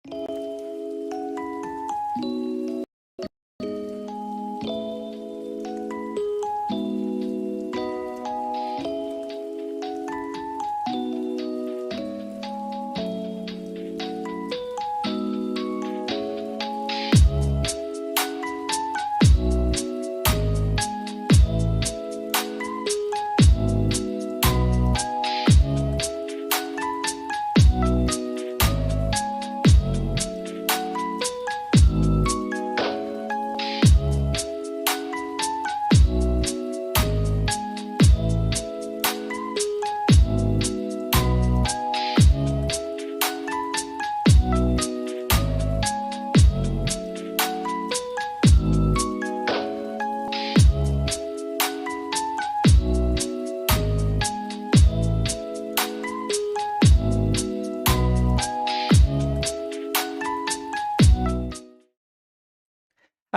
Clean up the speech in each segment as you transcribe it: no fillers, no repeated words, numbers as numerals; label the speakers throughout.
Speaker 1: How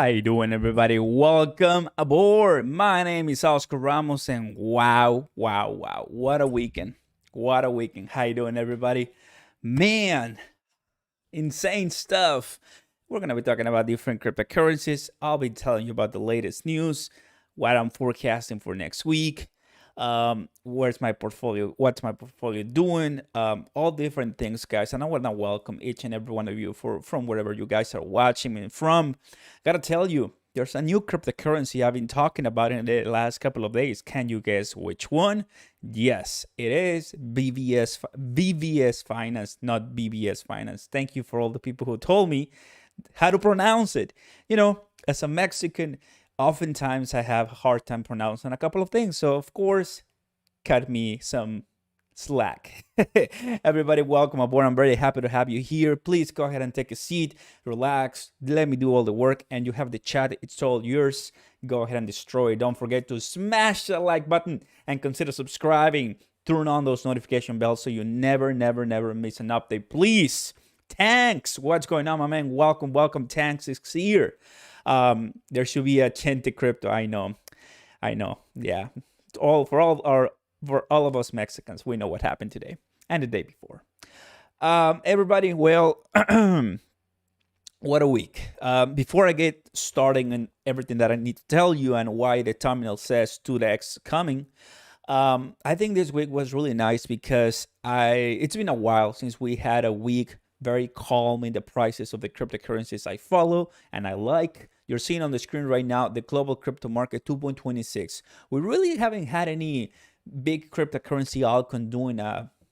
Speaker 1: you doing, everybody? Welcome aboard. My name is Oscar Ramos, and wow, what a weekend. What a weekend. How you doing, everybody? Man, insane stuff. We're going to be talking about different cryptocurrencies. I'll be telling you about the latest news, what I'm forecasting for next week, what's my portfolio doing, all different things, guys. And I want to welcome each and every one of you from wherever you guys are watching me from. Gotta tell you, there's a new cryptocurrency I've been talking about in the last couple of days. Can you guess which one? Yes, it is BVS Finance, not BBS Finance. Thank you for all the people who told me how to pronounce it. You know, as a Mexican, oftentimes I have a hard time pronouncing a couple of things. So, of course, cut me some slack. Everybody, welcome aboard. I'm very happy to have you here. Please go ahead and take a seat, relax, let me do all the work, and you have the chat. It's all yours. Go ahead and destroy it. Don't forget to smash that like button and consider subscribing. Turn on those notification bells so you never miss an update. Please. Tanks, what's going on, my man? Welcome. Tanks is here. There should be a Chente Crypto. I know. Yeah. For all of us Mexicans, we know what happened today and the day before. Everybody, well, what a week. Before I get starting on everything that I need to tell you and why the thumbnail says 2x coming, I think this week was really nice because it's been a while since we had a week very calm in the prices of the cryptocurrencies I follow and I like. You're seeing on the screen right now the global crypto market 2.26. We really haven't had any big cryptocurrency altcoin doing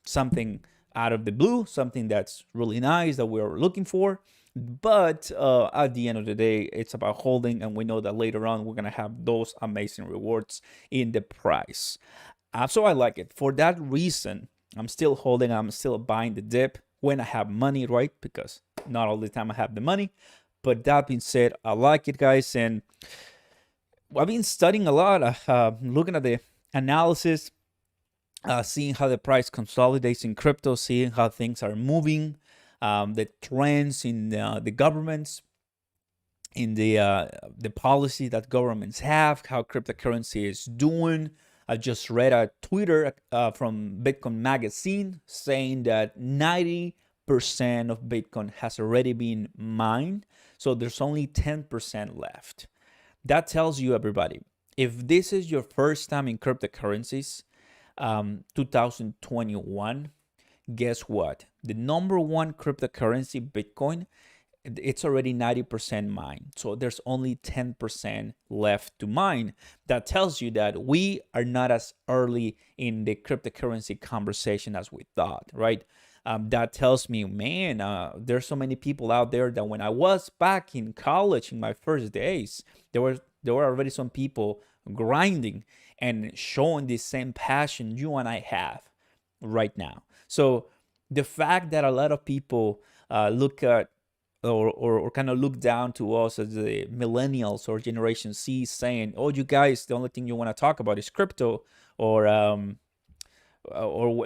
Speaker 1: something out of the blue, something that's really nice that we're looking for. But at the end of the day, it's about holding, and we know that later on we're gonna have those amazing rewards in the price. So I like it. For that reason, I'm still holding. I'm still buying the dip when I have money, right? Because not all the time I have the money. But that being said, I like it, guys. And I've been studying a lot, looking at the analysis, seeing how the price consolidates in crypto, seeing how things are moving, the trends in the governments, in the policy that governments have, how cryptocurrency is doing. I just read a Twitter from Bitcoin Magazine saying that 90% of Bitcoin has already been mined. So there's only 10% left. That tells you, everybody, if this is your first time in cryptocurrencies, 2021, guess what? The number one cryptocurrency, Bitcoin, it's already 90% mined. So there's only 10% left to mine. That tells you that we are not as early in the cryptocurrency conversation as we thought, right? That tells me, man, there's so many people out there that when I was back in college in my first days, there were already some people grinding and showing the same passion you and I have right now. So the fact that a lot of people look at or kind of look down to us as the millennials or Generation C, saying, "Oh, you guys, the only thing you want to talk about is crypto," or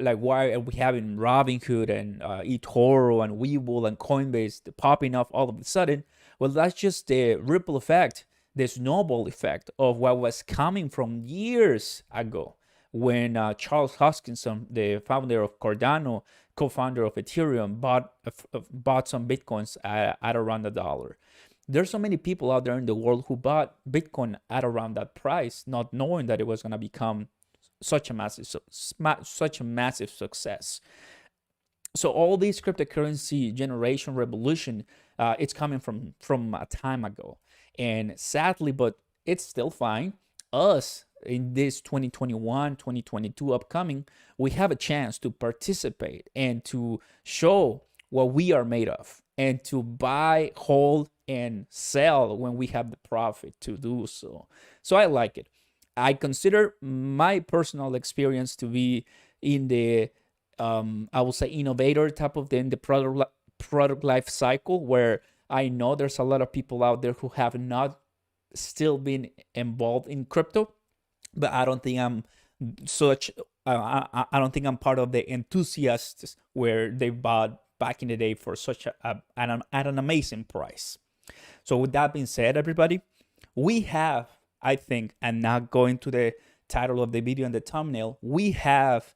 Speaker 1: like, why are we having Robinhood and eToro and Webull and Coinbase popping off all of a sudden? Well, that's just the ripple effect, the snowball effect of what was coming from years ago when Charles Hoskinson, the founder of Cardano, co-founder of Ethereum, bought some Bitcoins at around $1. There's so many people out there in the world who bought Bitcoin at around that price, not knowing that it was going to become such a massive success. So all this cryptocurrency generation revolution, it's coming from a time ago, and sadly, but it's still fine. Us in this 2021, 2022 upcoming, we have a chance to participate and to show what we are made of, and to buy, hold, and sell when we have the profit to do so. So I like it. I consider my personal experience to be in the I will say innovator type of in the product life cycle, where I know there's a lot of people out there who have not still been involved in crypto, but I don't think I'm such. I don't think I'm part of the enthusiasts where they bought back in the day for such at an amazing price. So with that being said, everybody, we have, I think, and now going to the title of the video and the thumbnail, we have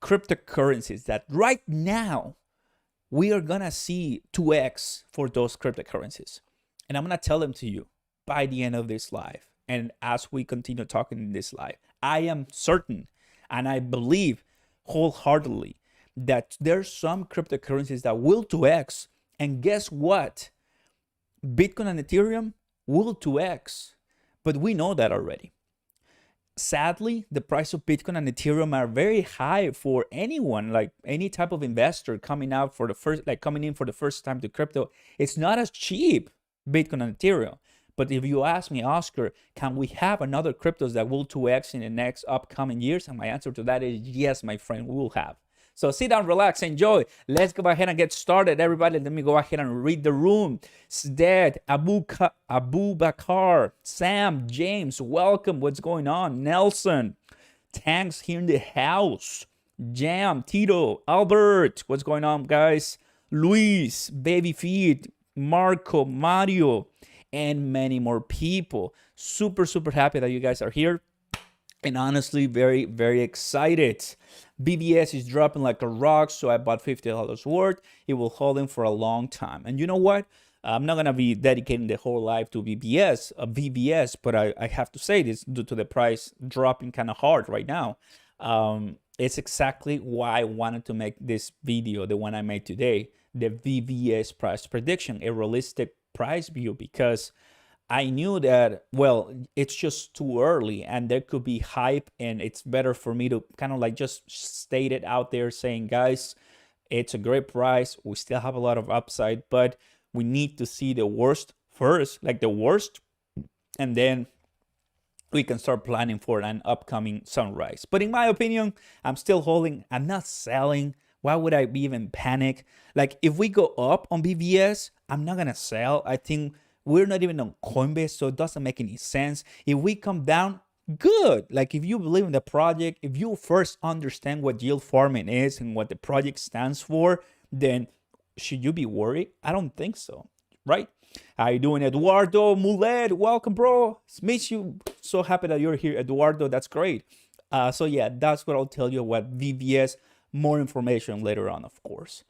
Speaker 1: cryptocurrencies that right now we are gonna see 2x for those cryptocurrencies, and I'm gonna tell them to you by the end of this live. And as we continue talking in this live, I am certain and I believe wholeheartedly that there's some cryptocurrencies that will 2x, and guess what? Bitcoin and Ethereum will 2x, but we know that already. Sadly, the price of Bitcoin and Ethereum are very high for anyone, like any type of investor coming in for the first time to crypto. It's not as cheap, Bitcoin and Ethereum. But if you ask me, Oscar, can we have another cryptos that will 2x in the next upcoming years? And my answer to that is yes, my friend, we will have. So sit down, relax, enjoy. Let's go ahead and get started, everybody. Let me go ahead and read the room. Sdead, Abu Bakar, Sam, James, welcome. What's going on? Nelson, Tanks here in the house. Jam, Tito, Albert, what's going on, guys? Luis, Baby Feed, Marco, Mario, and many more people. Super, super happy that you guys are here. And honestly, very, very excited. BBS is dropping like a rock, so I bought $50 worth. It will hold in for a long time. And you know what? I'm not going to be dedicating the whole life to VBS, but I have to say this due to the price dropping kind of hard right now. It's exactly why I wanted to make this video, the one I made today, the VBS price prediction, a realistic price view, because I knew that, well, it's just too early and there could be hype, and it's better for me to kind of like just state it out there saying, guys, it's a great price. We still have a lot of upside, but we need to see the worst first, like the worst, and then we can start planning for an upcoming sunrise. But in my opinion, I'm still holding. I'm not selling. Why would I even panic? Like if we go up on BVS, I'm not going to sell. I think we're not even on Coinbase, so it doesn't make any sense. If we come down, good. Like if you believe in the project, if you first understand what yield farming is and what the project stands for, then should you be worried? I don't think so, right? How you doing, Eduardo Mulet? Welcome, bro. Miss you. So happy that you're here, Eduardo. That's great. So yeah, that's what I'll tell you about VBS. More information later on, of course.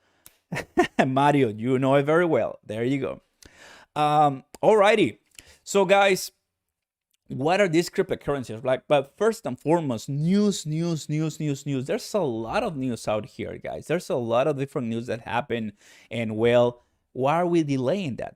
Speaker 1: Mario, you know it very well. There you go. Alrighty. So guys, what are these cryptocurrencies like? But first and foremost, news. There's a lot of news out here, guys. There's a lot of different news that happen, and well, why are we delaying that?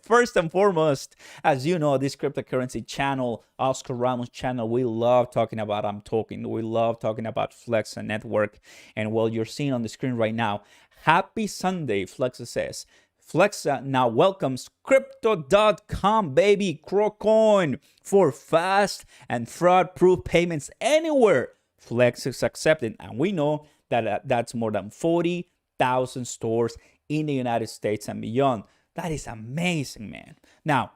Speaker 1: First and foremost, as you know, this cryptocurrency channel, Oscar Ramos channel, we love talking about we love talking about Flexa network. And well, you're seeing on the screen right now, happy Sunday, Flexa says. Flexa now welcomes crypto.com, baby, Cro Coin, for fast and fraud-proof payments anywhere Flex is accepted. And we know that that's more than 40,000 stores in the United States and beyond. That is amazing, man. Now,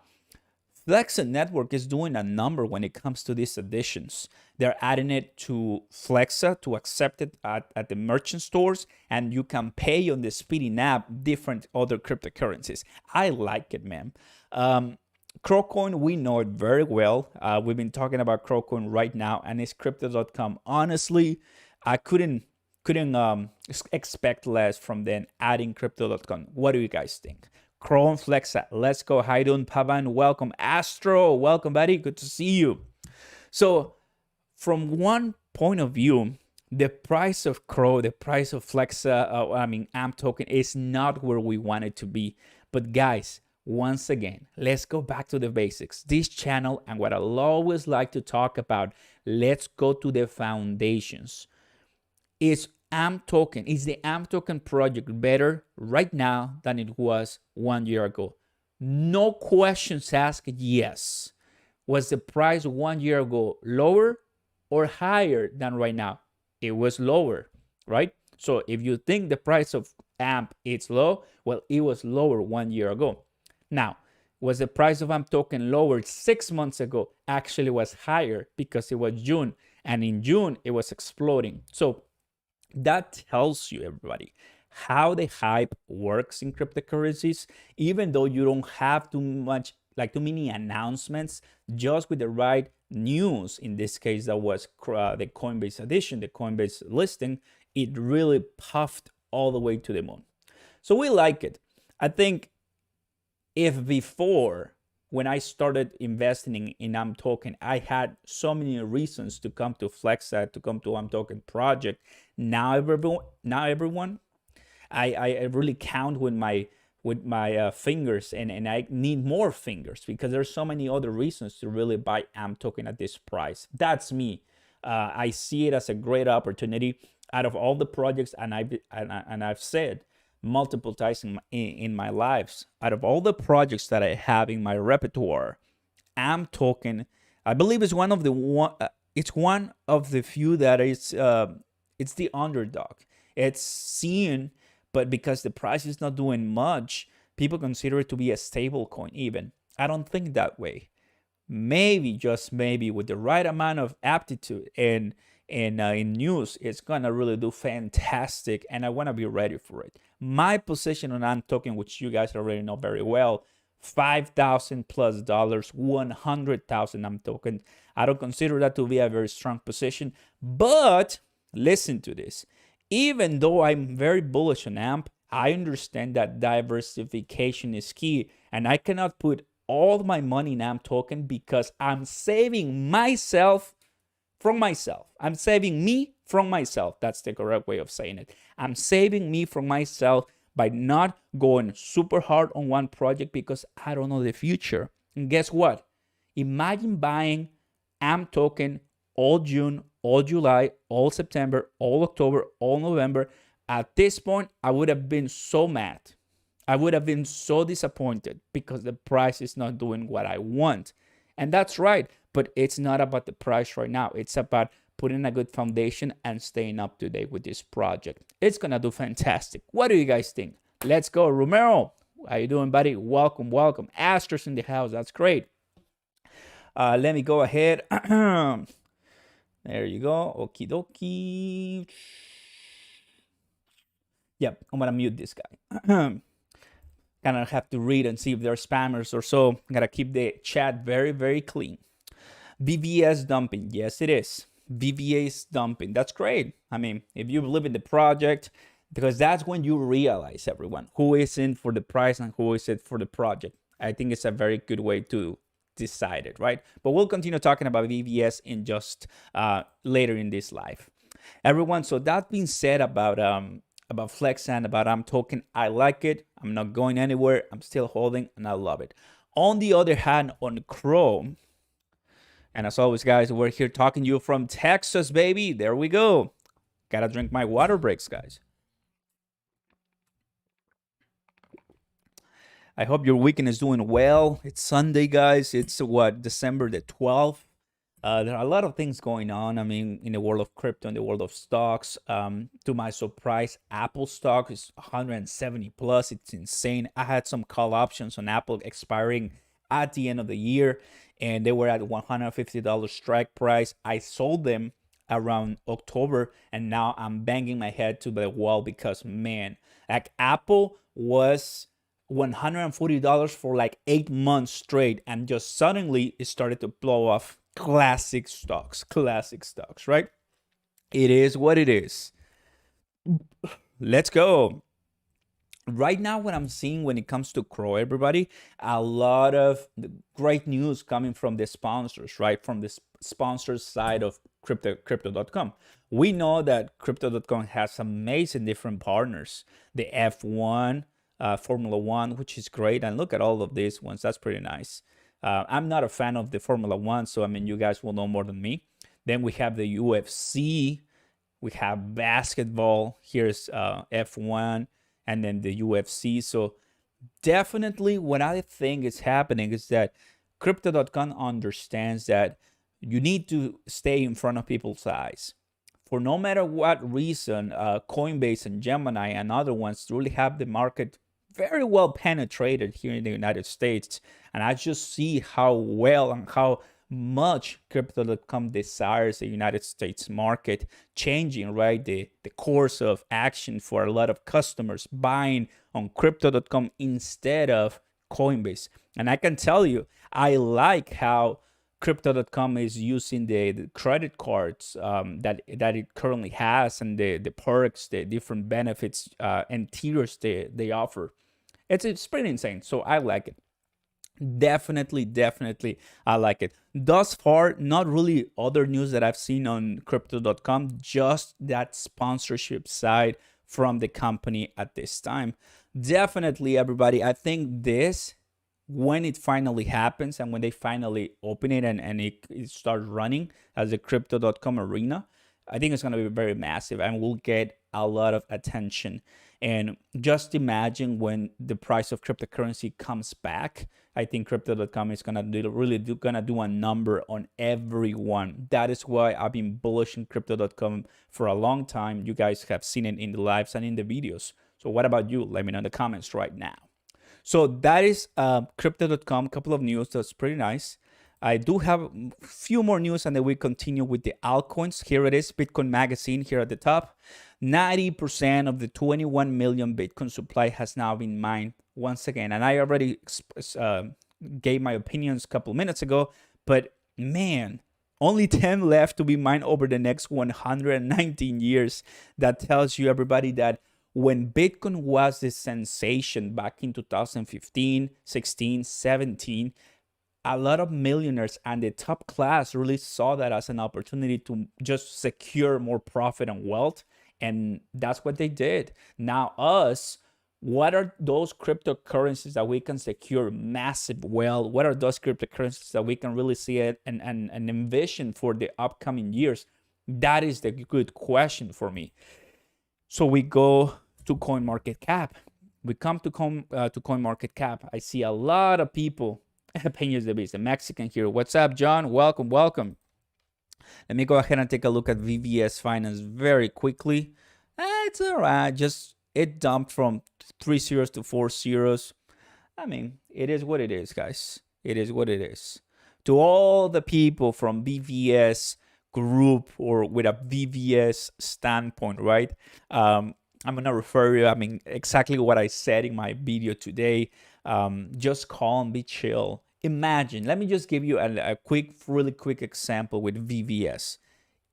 Speaker 1: Flexa Network is doing a number when it comes to these additions. They're adding it to Flexa to accept it at the merchant stores, and you can pay on the Speeding app different other cryptocurrencies. I like it, man. Cro Coin, we know it very well. We've been talking about Cro Coin right now, and it's crypto.com. Honestly, I couldn't expect less from them adding crypto.com. What do you guys think? Cro and Flexa, let's go. How you doing, Pavan? Welcome. Astro, welcome, buddy. Good to see you. So, from one point of view, the price of Cro, the price of Flexa, AMP token is not where we want it to be. But guys, once again, let's go back to the basics. This channel and what I always like to talk about, let's go to the foundations. Is AMP token, is the AMP token project better right now than it was 1 year ago? No questions asked, yes. Was the price 1 year ago lower or higher than right now? It was lower, right? So if you think the price of AMP is low, well, it was lower 1 year ago. Now, was the price of AMP token lower 6 months ago? Actually was higher because it was June, and in June it was exploding. So that tells you, everybody, how the hype works in cryptocurrencies. Even though you don't have too many announcements, just with the right news, in this case that was the Coinbase edition, the Coinbase listing, it really puffed all the way to the moon. So we like it. I think if before, when I started investing in AMP token, I had so many reasons to come to Flexa, to come to AMP token project. Now everyone, I really count with my fingers, and I need more fingers because there's so many other reasons to really buy AMP token at this price. That's me. I see it as a great opportunity out of all the projects, and I've said multiple times in my lives, out of all the projects that I have in my repertoire, AMP token, I believe, is one of the few that is it's the underdog. It's seen, but because the price is not doing much, people consider it to be a stable coin even. I don't think that way. Maybe, just maybe, with the right amount of aptitude and in news, it's gonna really do fantastic, and I want to be ready for it. My position on AMP token, which you guys already know very well, $5,000+ 100,000 AMP token. I don't consider that to be a very strong position, but listen to this. Even though I'm very bullish on AMP, I understand that diversification is key, and I cannot put all my money in AMP token because I'm saving myself from myself. I'm saving me from myself. That's the correct way of saying it. I'm saving me from myself by not going super hard on one project because I don't know the future. And guess what? Imagine buying AMP token all June, all July, all September, all October, all November. At this point, I would have been so mad. I would have been so disappointed because the price is not doing what I want. And that's right, but it's not about the price right now. It's about putting a good foundation and staying up to date with this project. It's gonna do fantastic. What do you guys think? Let's go. Romero, how you doing, buddy? Welcome, welcome. Astro's in the house. That's great. Let me go ahead. There you go. Okie dokie. Yep, I'm gonna mute this guy. Kind of have to read and see if there are spammers or so. I gotta keep the chat very, very clean. VVS dumping. Yes, it is. VVS dumping. That's great. I mean, if you believe in the project, because that's when you realize, everyone, who is in for the price and who is it for the project. I think it's a very good way to decide it, right? But we'll continue talking about VVS in just later in this live. Everyone, so that being said about Flexa and about AMP token, I like it. I'm not going anywhere. I'm still holding, and I love it. On the other hand, on Cro, and as always, guys, we're here talking to you from Texas, baby. There we go. Gotta drink my water breaks, guys. I hope your weekend is doing well. It's Sunday, guys. It's what, December the 12th. There are a lot of things going on. I mean, in the world of crypto, in the world of stocks. To my surprise, Apple stock is 170 plus. It's insane. I had some call options on Apple expiring at the end of the year, and they were at $150 strike price. I sold them around October, and now I'm banging my head to the wall because, man, like Apple was $140 for like 8 months straight, and just suddenly it started to blow off. Classic stocks, right? It is what it is. Let's go. Right now, what I'm seeing when it comes to Cro, everybody, a lot of great news coming from the sponsors, right? From the sponsor side of crypto.com. We know that crypto.com has amazing different partners. The F1, Formula One, which is great. And look at all of these ones. That's pretty nice. I'm not a fan of the Formula One, so I mean, you guys will know more than me. Then we have the UFC. We have basketball. Here's F1. And then the UFC. So definitely what I think is happening is that crypto.com understands that you need to stay in front of people's eyes. For no matter what reason, Coinbase and Gemini and other ones really have the market very well penetrated here in the United States. And I just see how well and how much crypto.com desires the United States market changing, right? The course of action for a lot of customers buying on crypto.com instead of Coinbase. And I can tell you, I like how crypto.com is using the credit cards that it currently has, and the perks, the different benefits and tiers they offer. It's pretty insane. So I like it. Definitely I like it. Thus far, not really other news that I've seen on crypto.com, just that sponsorship side from the company at this time. Definitely, everybody, I think this, when it finally happens and when they finally open it and it starts running as a crypto.com arena, I think it's going to be very massive and will get a lot of attention. And just imagine when the price of cryptocurrency comes back, I think crypto.com is gonna do a number on everyone. That is why I've been bullish in crypto.com for a long time. You guys have seen it in the lives and in the videos. So what about you? Let me know in the comments right now. So that is crypto.com. Couple of news that's pretty nice. I do have a few more news, and then we continue with the altcoins. Here it is, Bitcoin Magazine here at the top. 90% of the 21 million Bitcoin supply has now been mined once again. And I already gave my opinions a couple minutes ago, but man, only 10 left to be mined over the next 119 years. That tells you, everybody, that when Bitcoin was the sensation back in 2015, 16, 17, a lot of millionaires and the top class really saw that as an opportunity to just secure more profit and wealth. And that's what they did. Now us, what are those cryptocurrencies that we can secure massive wealth? What are those cryptocurrencies that we can really see it and envision for the upcoming years? That is the good question for me. So we go to CoinMarketCap. We come to CoinMarketCap. I see a lot of people. Peñas de Beast, a Mexican here. What's up, John? Welcome. Let me go ahead and take a look at VVS Finance very quickly. It's all right. Just it dumped from 3 zeros to 4 zeros. I mean, it is what it is, guys. It is what it is. To all the people from VVS group or with a VVS standpoint, right? I'm gonna refer you. I mean, exactly what I said in my video today. Just calm, be chill. Imagine, let me just give you a really quick example with VVS.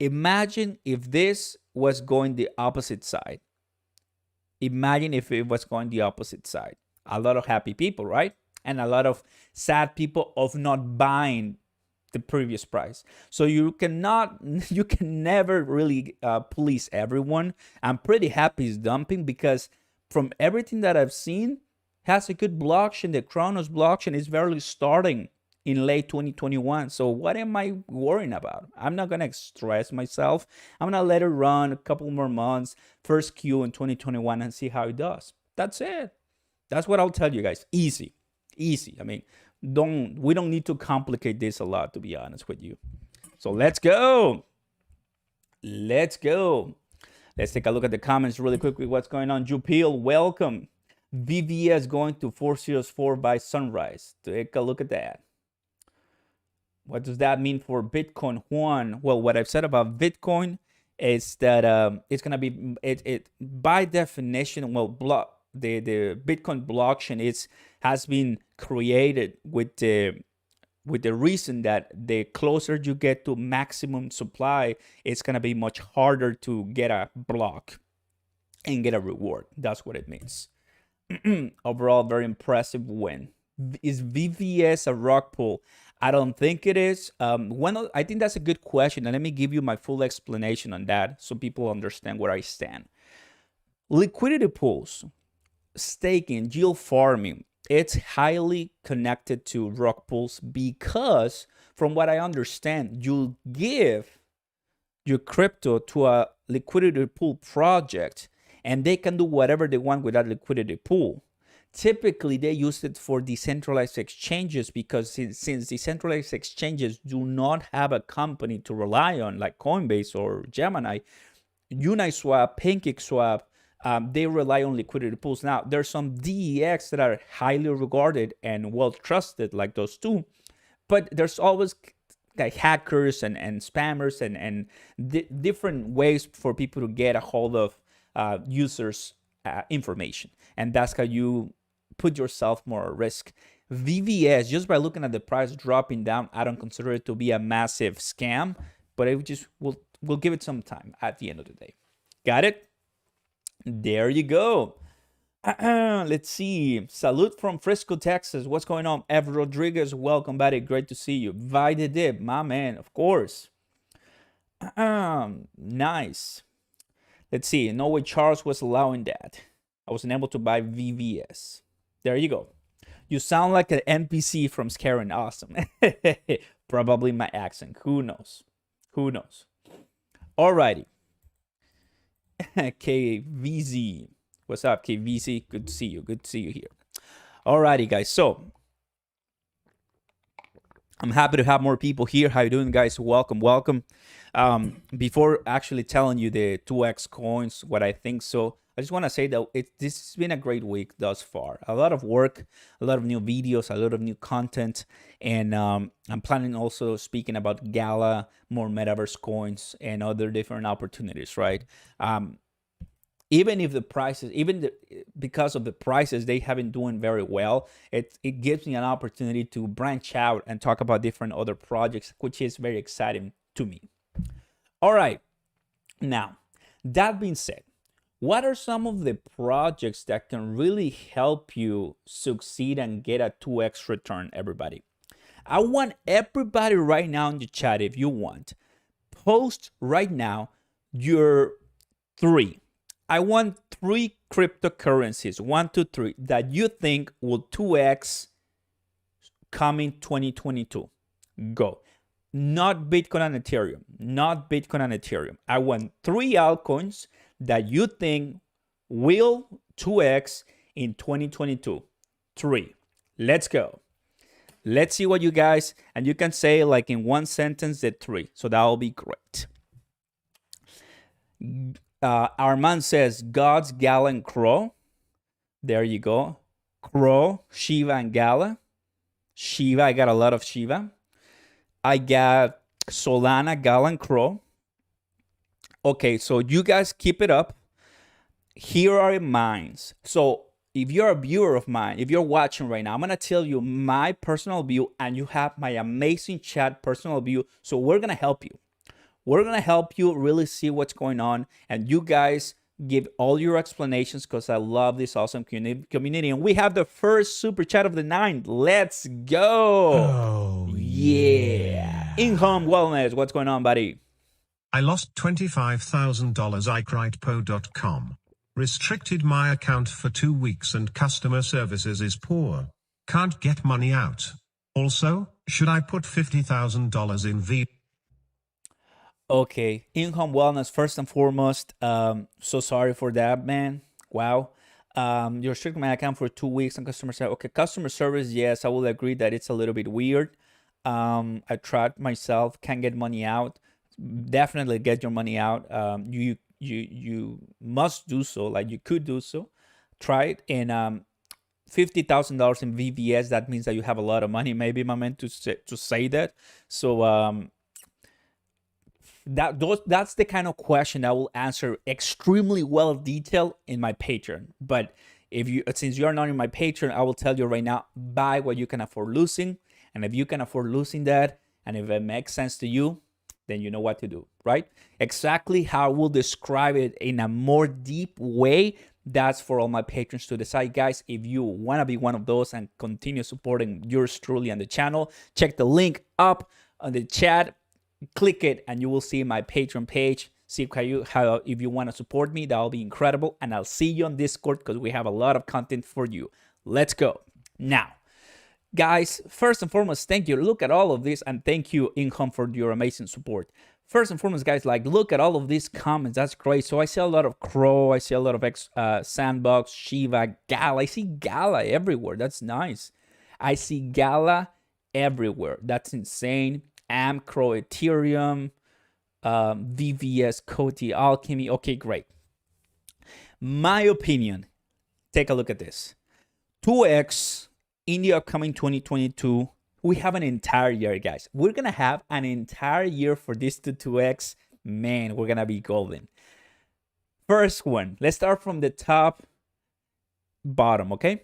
Speaker 1: Imagine if this was going the opposite side. Imagine if it was going the opposite side. A lot of happy people, right? And a lot of sad people of not buying the previous price. So you can never really please everyone. I'm pretty happy it's dumping because from everything that I've seen, has a good blockchain. The Kronos blockchain is barely starting in late 2021. So what am I worrying about? I'm not going to stress myself. I'm going to let it run a couple more months, first Q in 2021, and see how it does. That's it. That's what I'll tell you guys. Easy. I mean, we don't need to complicate this a lot, to be honest with you. So let's go. Let's take a look at the comments really quickly. What's going on? Jupil, welcome. VVS going to 404 by sunrise. Take a look at that. What does that mean for Bitcoin, Juan? Well, what I've said about Bitcoin is that it's going to be, by definition, well, the Bitcoin blockchain has been created with the reason that the closer you get to maximum supply, it's gonna be much harder to get a block and get a reward. That's what it means. Overall, very impressive win. Is VVS a rug pull? I don't think it is. I think that's a good question, and let me give you my full explanation on that so people understand where I stand. Liquidity pools, staking, yield farming, it's highly connected to rug pulls because, from what I understand, you give your crypto to a liquidity pool project and they can do whatever they want with that liquidity pool. Typically, they use it for decentralized exchanges because since decentralized exchanges do not have a company to rely on like Coinbase or Gemini, Uniswap, PancakeSwap, they rely on liquidity pools. Now, there's some DEX that are highly regarded and well trusted, like those two, but there's always like hackers and spammers and different ways for people to get a hold of users' information, and that's how you put yourself more at risk. VVS, just by looking at the price dropping down, I don't consider it to be a massive scam, but it just we'll give it some time at the end of the day. Got it? There you go. Let's see. Salute from Frisco, Texas. What's going on? Ev Rodriguez, welcome, buddy. Great to see you. Vide Dip, my man, of course. Nice. Let's see. No way Charles was allowing that. I wasn't able to buy VVS. There you go. You sound like an NPC from Scaring. Awesome. Probably my accent. Who knows? Who knows? Alrighty. KVZ. What's up, KVZ? Good to see you. Good to see you here. Alrighty, guys. So I'm happy to have more people here. How you doing, guys? Welcome, welcome. Before actually telling you the 2x coins, what I think, so I just want to say that this has been a great week thus far. A lot of work, a lot of new videos, a lot of new content, and I'm planning also speaking about Gala, more metaverse coins, and other different opportunities, right? Even if the prices, because of the prices, they haven't doing very well, it gives me an opportunity to branch out and talk about different other projects, which is very exciting to me. All right. Now, that being said, what are some of the projects that can really help you succeed and get a 2x return, everybody? I want everybody right now in the chat, if you want, post right now your 3. I want 3 cryptocurrencies, 1, 2, 3, that you think will 2x coming 2022. Go. Not Bitcoin and Ethereum. Not Bitcoin and Ethereum. I want 3 altcoins that you think will 2x in 2022. 3. Let's go. Let's see what you guys, and you can say like in one sentence the 3. So that will be great. Armand says God's, Gala, and Cro. There you go. Cro, Shiba, and Gala. Shiba, I got a lot of Shiba. I got Solana, Gala, and Cro. Okay, so you guys keep it up. Here are mine. So if you're a viewer of mine, if you're watching right now, I'm going to tell you my personal view, and you have my amazing chat personal view. So we're going to help you. We're going to help you really see what's going on, and you guys give all your explanations because I love this awesome community. And we have the first super chat of the night. Let's go.
Speaker 2: Oh, yeah.
Speaker 1: In-home wellness. What's going on, buddy?
Speaker 2: I lost $25,000 iCrypto.com. Restricted my account for 2 weeks and customer services is poor. Can't get money out. Also, should I put $50,000 in V?
Speaker 1: Okay, in-home wellness first and foremost. So sorry for that, man. Wow. You restricted my account for 2 weeks on customer service. Okay, customer service, yes, I will agree that it's a little bit weird. I tried myself, can't get money out. Definitely get your money out. You must do so. Like, you could do so. Try it. And $50,000 in VVS, that means that you have a lot of money. Maybe I meant to say that. So that's the kind of question I will answer extremely well detailed in my Patreon. But If you, since you are not in my Patreon, I will tell you right now, buy what you can afford losing. And if you can afford losing that, and if it makes sense to you, then you know what to do, right? Exactly how I will describe it in a more deep way, that's for all my patrons to decide. Guys, if you want to be one of those and continue supporting yours truly on the channel, check the link up on the chat, click it, and you will see my Patreon page. See how if you want to support me, that'll be incredible. And I'll see you on Discord because we have a lot of content for you. Let's go. Now, guys, first and foremost, thank you. Look at all of this, and thank you, Income, for your amazing support. First and foremost, guys, like, look at all of these comments. That's great. So I see a lot of Cro, I see a lot of Sandbox, Shiba, Gala. I see Gala everywhere. That's nice. I see Gala everywhere. That's insane. Cro, Ethereum, VVS, Coty, Alchemy. Okay, great. My opinion, take a look at this. 2x in the upcoming 2022, we have an entire year, guys. We're going to have an entire year for this to 2x. Man, we're going to be golden. First one, let's start from the top, bottom, okay?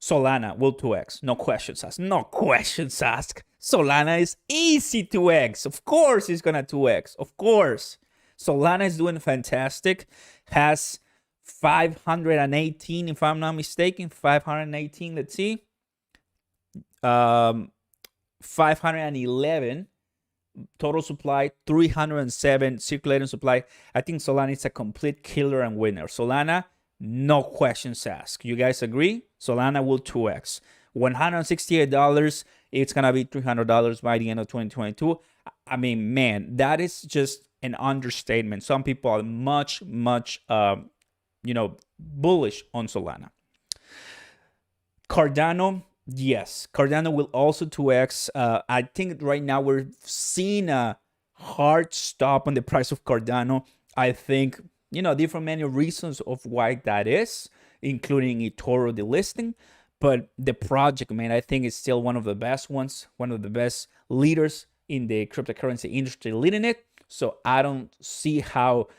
Speaker 1: Solana will 2x. No questions asked. No questions asked. Solana is easy 2x. Of course it's going to 2x. Of course. Solana is doing fantastic. Has 518, if I'm not mistaken. 518, let's see. 511 total supply, 307 circulating supply. I think Solana is a complete killer and winner. Solana, no questions asked. You guys agree? Solana will 2x. $168, it's gonna be $300 by the end of 2022. I mean, man, that is just an understatement. Some people are much bullish on Solana. Cardano, yes, Cardano will also 2x. I think right now we're seeing a hard stop on the price of Cardano. I think, different many reasons of why that is, including eToro delisting. But the project, man, I think is still one of the best ones, one of the best leaders in the cryptocurrency industry leading it. So I don't see how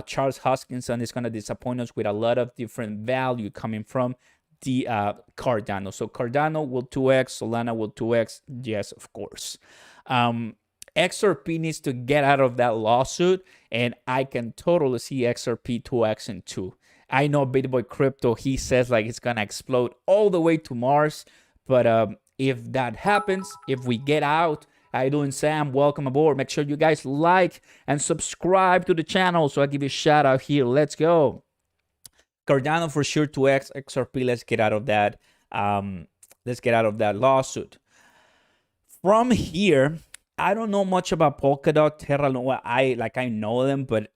Speaker 1: Charles Hoskinson is going to disappoint us with a lot of different value coming from the Cardano. So Cardano will 2x, Solana will 2x. Yes, of course. XRP needs to get out of that lawsuit, and I can totally see XRP 2x and 2. I know BitBoy Crypto, he says like it's gonna explode all the way to Mars, but if that happens, if we get out, how you doing, Sam? Welcome aboard. Make sure you guys like and subscribe to the channel so I give you a shout out here. Let's go. Cardano for sure 2x, XRP. Let's get out of that. Let's get out of that lawsuit. From here, I don't know much about Polkadot, Terra Luna. I know them, but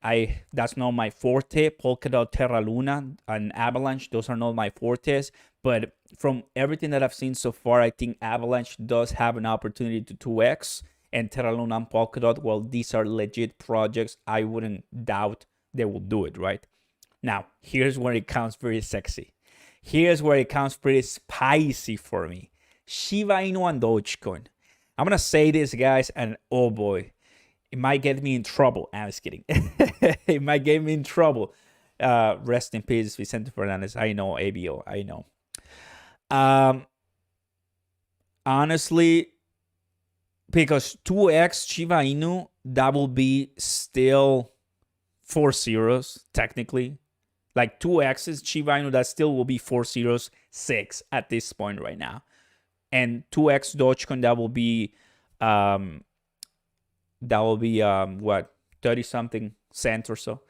Speaker 1: that's not my forte. Polkadot, Terra Luna, and Avalanche, those are not my fortes. But from everything that I've seen so far, I think Avalanche does have an opportunity to 2x, and Terra Luna and Polkadot, well, these are legit projects. I wouldn't doubt they will do it, right? Now, here's where it counts very sexy. Here's where it counts pretty spicy for me. Shiba Inu and Dogecoin. I'm going to say this, guys, and oh boy, it might get me in trouble. I'm just kidding. It might get me in trouble. Rest in peace, Vicente Fernandez. I know, ABO. I know. Honestly, because 2x Shiba Inu, that will be still 4 zeros, technically. Like 2x's Shiba Inu, that still will be 4 zeros, 6 at this point right now. And 2x Dogecoin, that will be what, 30 something cents or so.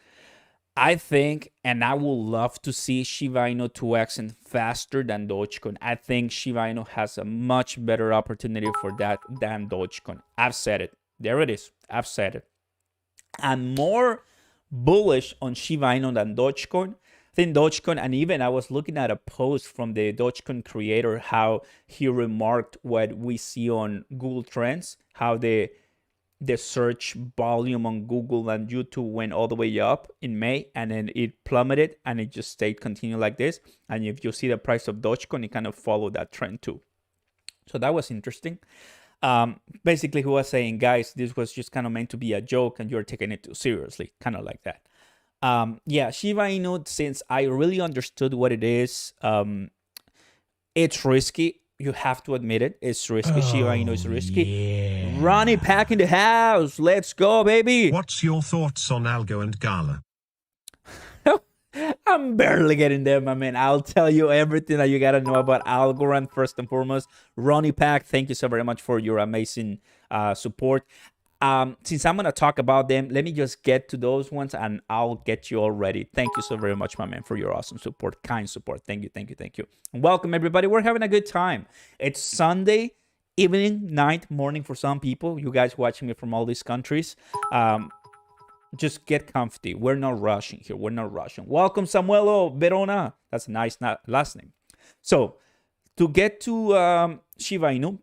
Speaker 1: I think, and I would love to see Shiba Inu 2x and faster than Dogecoin. I think Shiba Inu has a much better opportunity for that than Dogecoin. I've said it. There it is. I've said it. I'm more bullish on Shiba Inu than Dogecoin. I think Dogecoin, and even I was looking at a post from the Dogecoin creator, how he remarked what we see on Google Trends, how the search volume on Google and YouTube went all the way up in May, and then it plummeted, and it just stayed continuing like this. And if you see the price of Dogecoin, it kind of followed that trend too. So that was interesting. Basically, he was saying, guys, this was just kind of meant to be a joke, and you're taking it too seriously, kind of like that. Yeah, Shiba Inu, since I really understood what it is, it's risky. You have to admit it. It's risky. Shiba Inu is risky.
Speaker 2: Yeah.
Speaker 1: Ronnie Pack in the house. Let's go, baby.
Speaker 2: What's your thoughts on Algo and Gala?
Speaker 1: I'm barely getting there, my man. I'll tell you everything that you gotta know about Algorand first and foremost. Ronnie Pack, thank you so very much for your amazing support. Since I'm gonna talk about them, let me just get to those ones and I'll get you all ready. Thank you so very much, my man, for your awesome support, kind support. Thank you, thank you, thank you. And welcome, everybody. We're having a good time. It's Sunday evening, night, morning for some people. You guys watching me from all these countries. Just get comfy. We're not rushing here. We're not rushing. Welcome, Samuelo Verona. That's a nice last name. So, to get to Shiba Inu,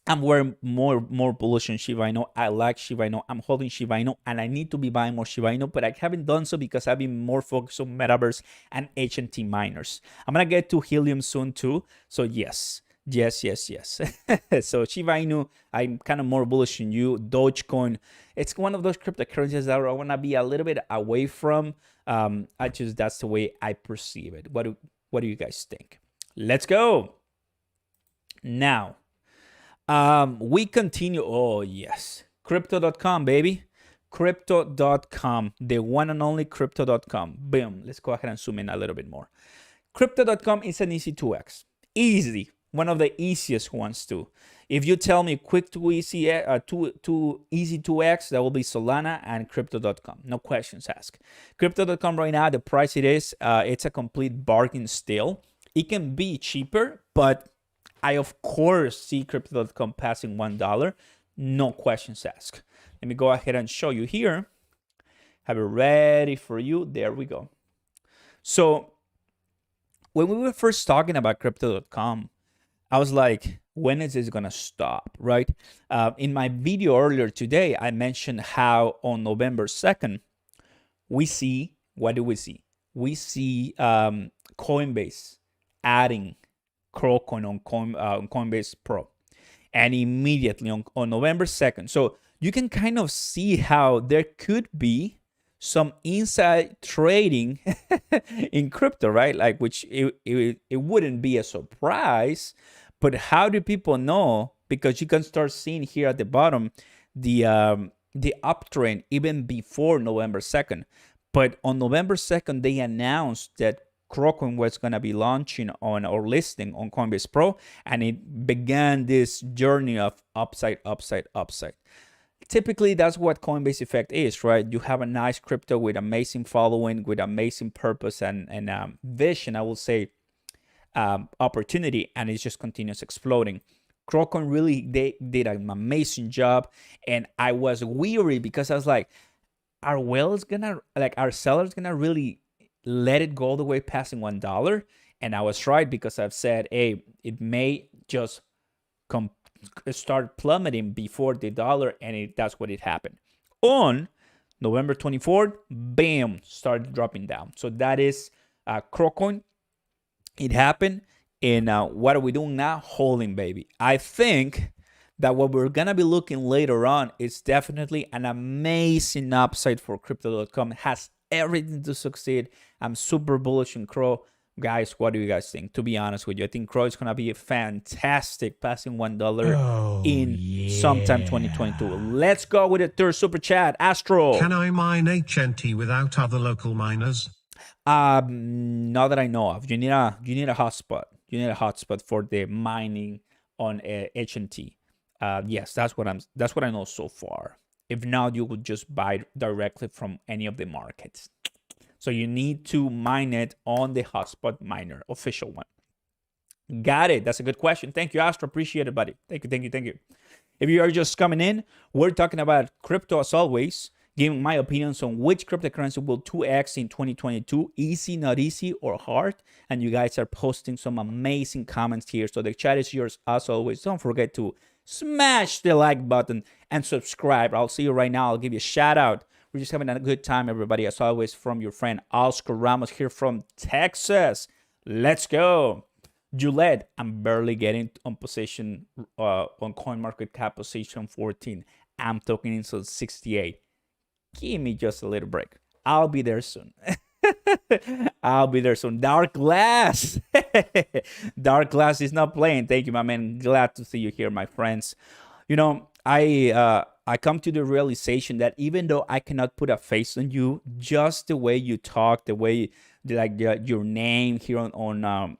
Speaker 1: I'm more bullish on Shiba Inu. I like Shiba Inu. I'm holding Shiba Inu, and I need to be buying more Shiba Inu, but I haven't done so because I've been more focused on Metaverse and HNT miners. I'm gonna get to helium soon too. So yes. So Shiba Inu, I'm kind of more bullish on you. Dogecoin, it's one of those cryptocurrencies that I want to be a little bit away from. That's the way I perceive it. What do you guys think? Let's go. Now, we continue. Oh yes, crypto.com, baby. Crypto.com, the one and only crypto.com. Boom. Let's go ahead and zoom in a little bit more. Crypto.com is an easy 2x. Easy. One of the easiest ones too. If you tell me quick to easy, too easy 2x, that will be Solana and Crypto.com. No questions asked. Crypto.com right now, the price it's a complete bargain still. It can be cheaper, but I of course see Crypto.com passing $1. No questions asked. Let me go ahead and show you here. Have it ready for you. There we go. So when we were first talking about Crypto.com, I was like, when is this gonna stop, right? In my video earlier today, I mentioned how on November 2nd, we see, what do we see? We see Coinbase adding Cro Coin on Coinbase Pro. And immediately on November 2nd. So you can kind of see how there could be some inside trading in crypto, right? Like, which it wouldn't be a surprise, but how do people know? Because you can start seeing here at the bottom the uptrend even before November 2nd. But on November 2nd, they announced that Cro Coin was going to be launching on or listing on Coinbase Pro, and it began this journey of upside. Typically, that's what Coinbase effect is, right? You have a nice crypto with amazing following, with amazing purpose and vision, I will say, opportunity, and it just continues exploding. Cro Coin really, they did an amazing job, and I was weary because I was like, are sellers gonna really let it go all the way passing $1? And I was right, because I've said, hey, it may just start plummeting before the dollar, and that's what it happened. On November 24th, bam, started dropping down. So that is Cro Coin. It happened, and what are we doing now? Holding, baby. I think that what we're gonna be looking later on is definitely an amazing upside for Crypto.com. It has everything to succeed. I'm super bullish on Cro. Guys, what do you guys think? To be honest with you, I think Cro is going to be fantastic, passing $1 in sometime 2022. Let's go with the third super chat. Astro.
Speaker 2: Can I mine HNT without other local miners?
Speaker 1: Not that I know of. You need a hotspot. You need a hotspot for the mining on HNT. Yes, that's what I know so far. If not, you would just buy directly from any of the markets. So you need to mine it on the hotspot miner, official one. Got it. That's a good question. Thank you, Astro. Appreciate it, buddy. Thank you. If you are just coming in, we're talking about crypto as always, giving my opinions on which cryptocurrency will 2x in 2022, easy, not easy, or hard. And you guys are posting some amazing comments here. So the chat is yours as always. Don't forget to smash the like button and subscribe. I'll see you right now. I'll give you a shout out. We're just having a good time, everybody. As always, from your friend Oscar Ramos here from Texas. Let's go. Juliet, I'm barely getting on position on CoinMarketCap position 14. I'm talking until 68. Give me just a little break. I'll be there soon. I'll be there soon. Dark Glass. Dark Glass is not playing. Thank you, my man. Glad to see you here, my friends. You know, I come to the realization that even though I cannot put a face on you, just the way you talk, the way your name here on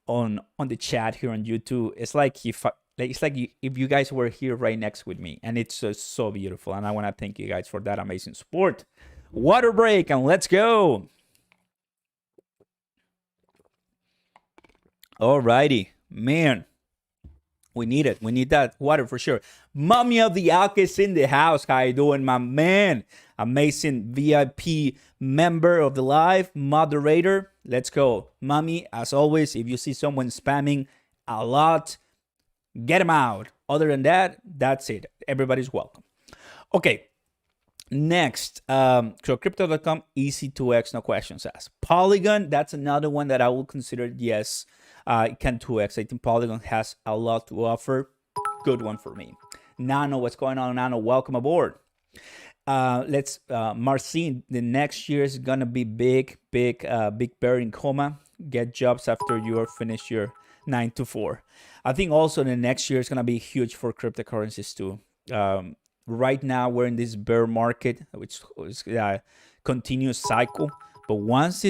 Speaker 1: the chat here on YouTube, it's like if you guys were here right next with me, and it's so beautiful. And I want to thank you guys for that amazing support. Water break, and let's go. Alrighty, man. We need it. We need that water for sure. Mommy of the Alk is in the house. How you doing, my man? Amazing VIP member of the live, moderator. Let's go. Mommy, as always, if you see someone spamming a lot, get them out. Other than that, that's it. Everybody's welcome. Okay. Next, so crypto.com, easy to X, no questions asked. Polygon, that's another one that I will consider, yes, it can 2x. I think Polygon has a lot to offer. Good one for me. Nano, what's going on, Nano? Welcome aboard. Marcin, the next year is gonna be big bear in coma. Get jobs after you finish your 9 to 4. I think also the next year is gonna be huge for cryptocurrencies too. Right now we're in this bear market, which is a continuous cycle. But once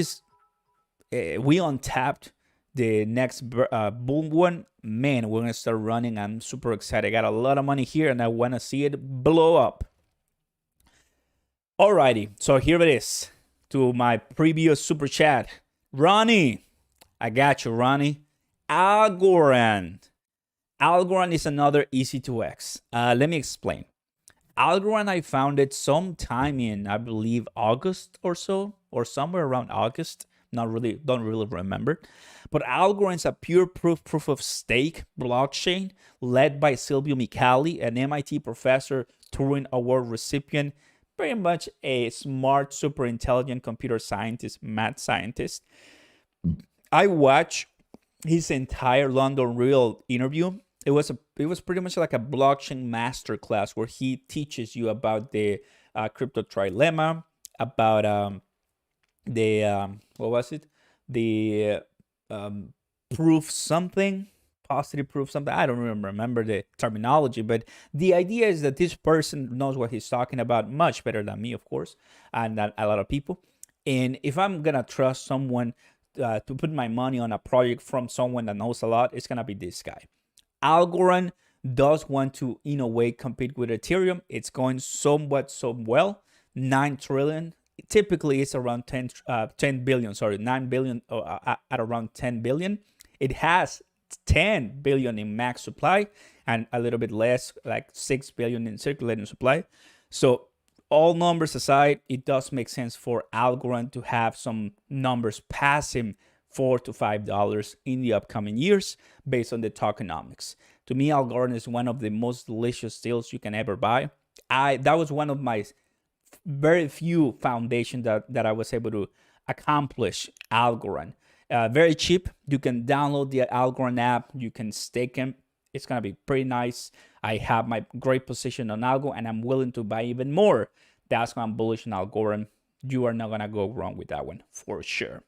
Speaker 1: we untapped the next boom one, man, we're gonna start running. I'm super excited. I got a lot of money here and I want to see it blow up. Alrighty, so here it is to my previous super chat. Ronnie, I got you, Ronnie. Algorand is another easy to X. Let me explain. Algorand, I found it sometime in, I believe, August or so, or somewhere around August. Don't really remember. But Algorand is a pure proof of stake blockchain led by Silvio Micali, an MIT professor, Turing Award recipient, pretty much a smart, super intelligent computer scientist, math scientist. I watched his entire London Real interview. It was pretty much like a blockchain masterclass where he teaches you about the crypto trilemma, about what was it? The proof something, positive proof something. I don't remember the terminology, but the idea is that this person knows what he's talking about much better than me, of course, and a lot of people. And if I'm gonna trust someone to put my money on a project from someone that knows a lot, it's gonna be this guy. Algorand does want to, in a way, compete with Ethereum. It's going somewhat so well. 9 trillion. Typically, it's around 10 billion. Sorry, 9 billion at around 10 billion. It has 10 billion in max supply and a little bit less, like 6 billion in circulating supply. So all numbers aside, it does make sense for Algorand to have some numbers pass him $4 to $5 in the upcoming years based on the tokenomics. To me, Algorand is one of the most delicious deals you can ever buy. That was one of my very few foundations that I was able to accomplish Algorand. Very cheap. You can download the Algorand app. You can stake them. It's going to be pretty nice. I have my great position on Algo and I'm willing to buy even more. That's why I'm bullish on Algorand. You are not going to go wrong with that one for sure.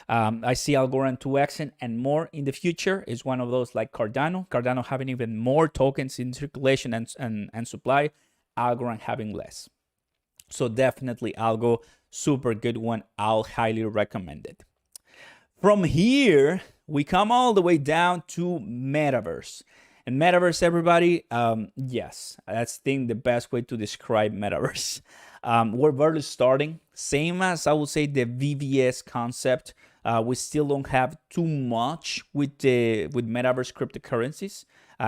Speaker 1: I see Algorand 2x and more in the future. Is one of those like Cardano. Cardano having even more tokens in circulation and supply. Algorand having less. So definitely Algo, super good one. I'll highly recommend it. From here, we come all the way down to Metaverse. And Metaverse, everybody, yes, that's the best way to describe Metaverse. We're barely starting. Same as I would say the VVS concept. We still don't have too much with Metaverse cryptocurrencies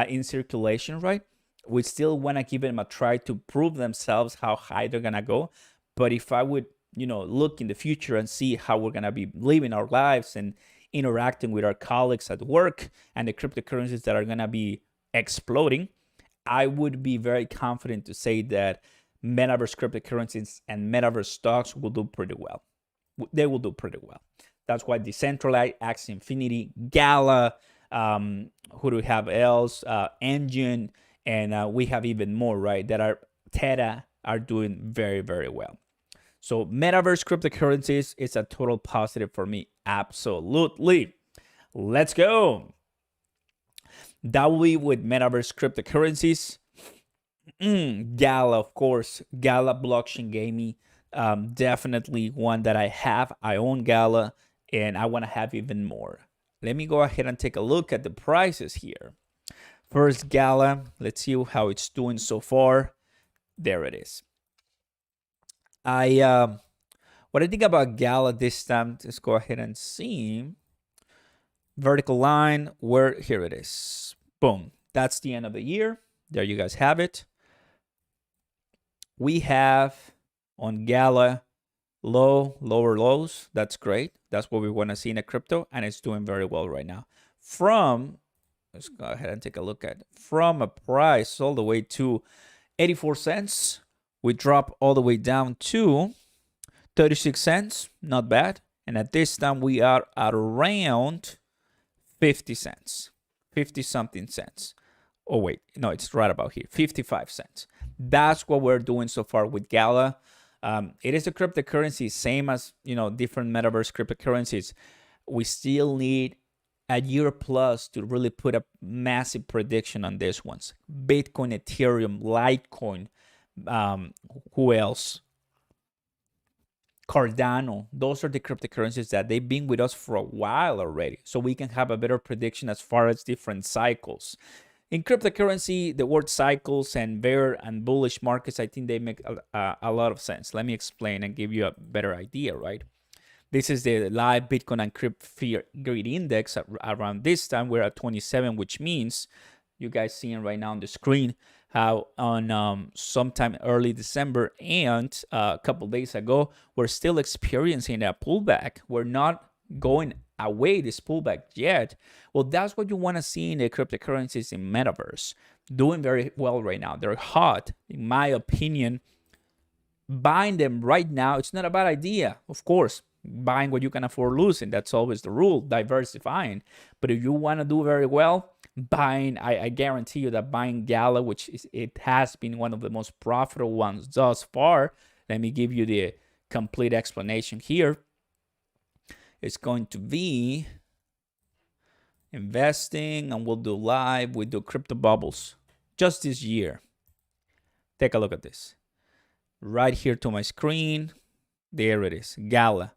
Speaker 1: in circulation, right? We still want to give them a try to prove themselves how high they're gonna go. But if I would, look in the future and see how we're gonna be living our lives and interacting with our colleagues at work and the cryptocurrencies that are gonna be exploding, I would be very confident to say that Metaverse cryptocurrencies and Metaverse stocks will do pretty well. They will do pretty well. That's why Decentraland, Axie Infinity, Gala, who do we have else? Engine, and we have even more, right? That are Theta are doing very, very well. So metaverse cryptocurrencies is a total positive for me. Absolutely. Let's go. That will be with metaverse cryptocurrencies. Gala, of course. Gala blockchain gaming. Definitely one that I have. I own Gala and I want to have even more. Let me go ahead and take a look at the prices here. First, Gala. Let's see how it's doing so far. There it is. What I think about Gala this time, let's go ahead and see. Vertical line, here it is. Boom. That's the end of the year. There you guys have it. We have on Gala lower lows. That's great. That's what we want to see in a crypto, and it's doing very well right now. Let's go ahead and take a look at from a price all the way to 84 cents. We drop all the way down to 36 cents. Not bad. And at this time, we are at around 50 cents. 50 something cents. Oh, wait. No, it's right about here. 55 cents. That's what we're doing so far with Gala. It is a cryptocurrency, same as, different metaverse cryptocurrencies. We still need a year plus to really put a massive prediction on these ones. Bitcoin, Ethereum, Litecoin, who else? Cardano. Those are the cryptocurrencies that they've been with us for a while already. So we can have a better prediction as far as different cycles. In cryptocurrency, the word cycles and bear and bullish markets, I think they make a lot of sense. Let me explain and give you a better idea, right? This is the live Bitcoin and crypto fear greed index. Around this time, we're at 27, which means you guys seeing right now on the screen how on sometime early December and a couple days ago, we're still experiencing a pullback. We're not going away this pullback yet. Well, that's what you want to see in the cryptocurrencies in metaverse. Doing very well right now. They're hot, in my opinion. Buying them right now, it's not a bad idea, of course. Buying what you can afford losing, that's always the rule, diversifying. But if you want to do very well, buying, I guarantee you that buying Gala, it has been one of the most profitable ones thus far. Let me give you the complete explanation here. It's going to be investing, and we'll do live. We do crypto bubbles just this year. Take a look at this. Right here to my screen. There it is. Gala.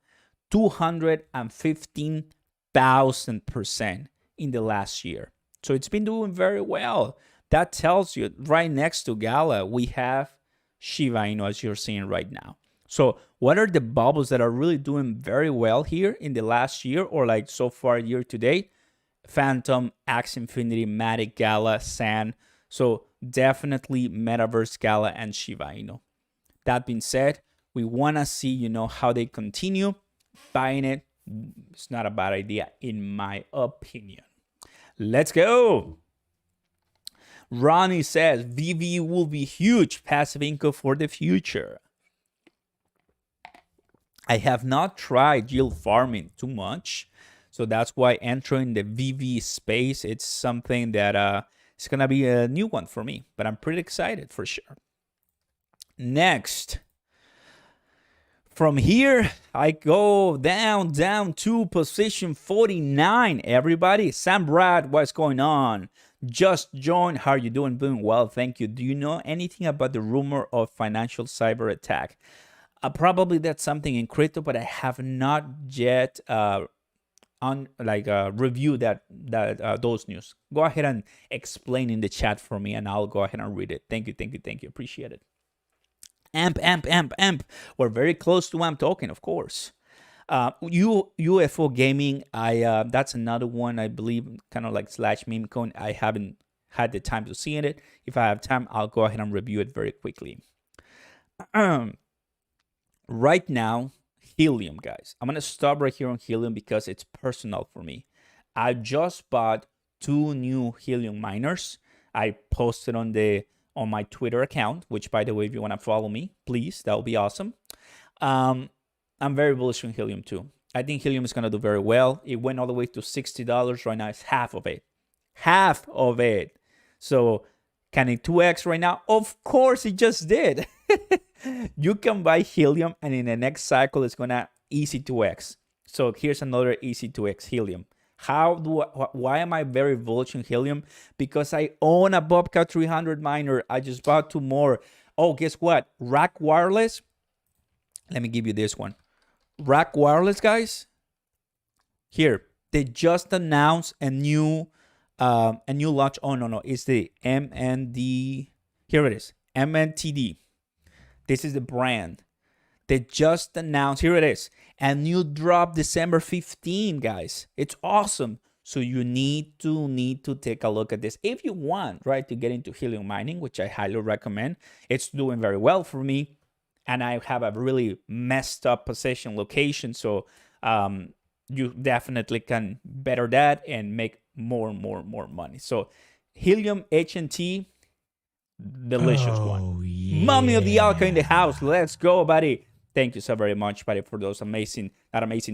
Speaker 1: 215,000% in the last year. So it's been doing very well. That tells you right next to Gala, we have Shiba Inu, as you're seeing right now. So what are the bubbles that are really doing very well here in the last year, or like so far year to date? Phantom, Axie Infinity, Matic, Gala, Sand. So definitely Metaverse, Gala, and Shiba Inu. That being said, we want to see, how they continue. Buying it, it's not a bad idea, in my opinion. Let's go. Ronnie says, VV will be huge passive income for the future. I have not tried yield farming too much. So that's why entering the VV space, it's something that it's going to be a new one for me. But I'm pretty excited for sure. Next. From here, I go down to position 49. Everybody, Sam Brad, what's going on? Just joined. How are you doing? Doing well, thank you. Do you know anything about the rumor of financial cyber attack? Probably that's something in crypto, but I have not yet reviewed those news. Go ahead and explain in the chat for me, and I'll go ahead and read it. Thank you. Appreciate it. AMP. We're very close to AMP token, of course. UFO gaming, that's another one, I believe, kind of like slash meme coin. I haven't had the time to see it. If I have time, I'll go ahead and review it very quickly. Right now, Helium, guys. I'm going to stop right here on Helium because it's personal for me. I just bought 2 new Helium miners. I posted on my Twitter account, which, by the way, if you want to follow me, please, that would be awesome. I'm very bullish on Helium too. I think Helium is going to do very well. It went all the way to $60. Right now, it's half of it. So can it 2x right now? Of course, it just did. You can buy helium, and in the next cycle, it's gonna easy to X. So here's another easy to X helium. Why am I very bullish on helium? Because I own a Bobcat 300 miner. I just bought 2 more. Oh, guess what? Rack Wireless. Let me give you this one. Rack Wireless, guys. Here, they just announced a new launch. Oh, no. It's the MND. Here it is. MNTD. This is the brand. They just announced, here it is, a new drop December 15, guys. It's awesome. So you need to take a look at this if you want, right, to get into helium mining, which I highly recommend. It's doing very well for me, and I have a really messed up position location. So you definitely can better that and make more money. So helium HNT, delicious one. Yeah. Mommy of the altcoin in the house. Let's go, buddy. Thank you so very much, buddy, for those amazing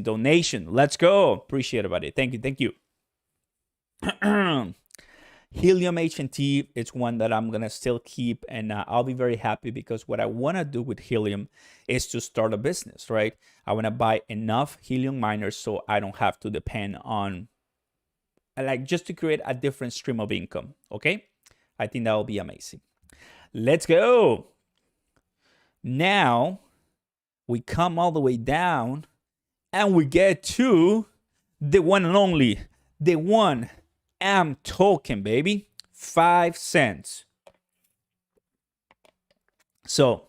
Speaker 1: donation. Let's go. Appreciate it, buddy. Thank you. Helium HNT, it's one that I'm gonna still keep, and I'll be very happy because what I want to do with helium is to start a business, right? I want to buy enough helium miners so I don't have to depend on, like, just to create a different stream of income. Okay, I think that will be amazing. Let's go. Now we come all the way down and we get to the one and only, the one AM token, baby. 5 cents. So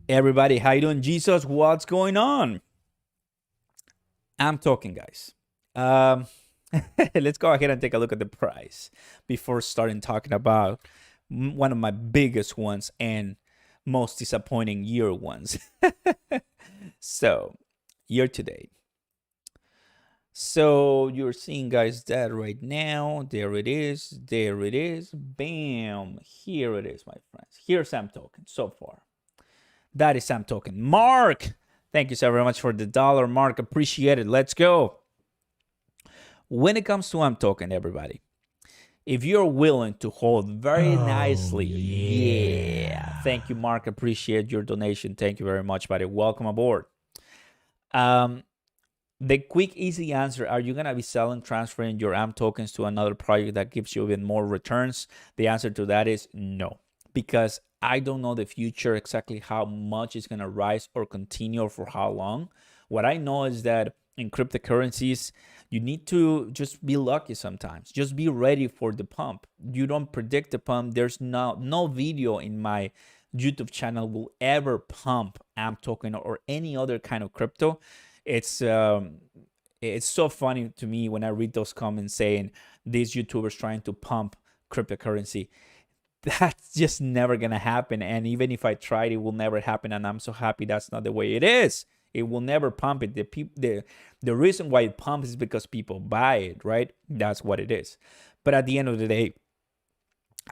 Speaker 1: everybody, how you doing? Jesus, what's going on? AM token, guys. Let's go ahead and take a look at the price before starting talking about one of my biggest ones and most disappointing year ones. So year to date. So you're seeing, guys, that right now. There it is. Bam. Here it is, my friends. Here's AM token so far. That is AM token. Mark, thank you so very much for the $1, Mark. Appreciate it. Let's go. When it comes to AM token, everybody, if you're willing to hold very nicely, yeah. Thank you, Mark. Appreciate your donation. Thank you very much, buddy. Welcome aboard. The quick, easy answer, are you going to be selling, transferring your AM tokens to another project that gives you even more returns? The answer to that is no, because I don't know the future exactly how much it's going to rise or continue or for how long. What I know is that in cryptocurrencies, you need to just be lucky sometimes. Just be ready for the pump. You don't predict the pump. There's no video in my YouTube channel will ever pump AM token or any other kind of crypto. It's so funny to me when I read those comments saying these YouTubers trying to pump cryptocurrency. That's just never gonna happen. And even if I tried, it will never happen. And I'm so happy that's not the way it is. It will never pump it. The reason why it pumps is because people buy it, right? That's what it is. But at the end of the day,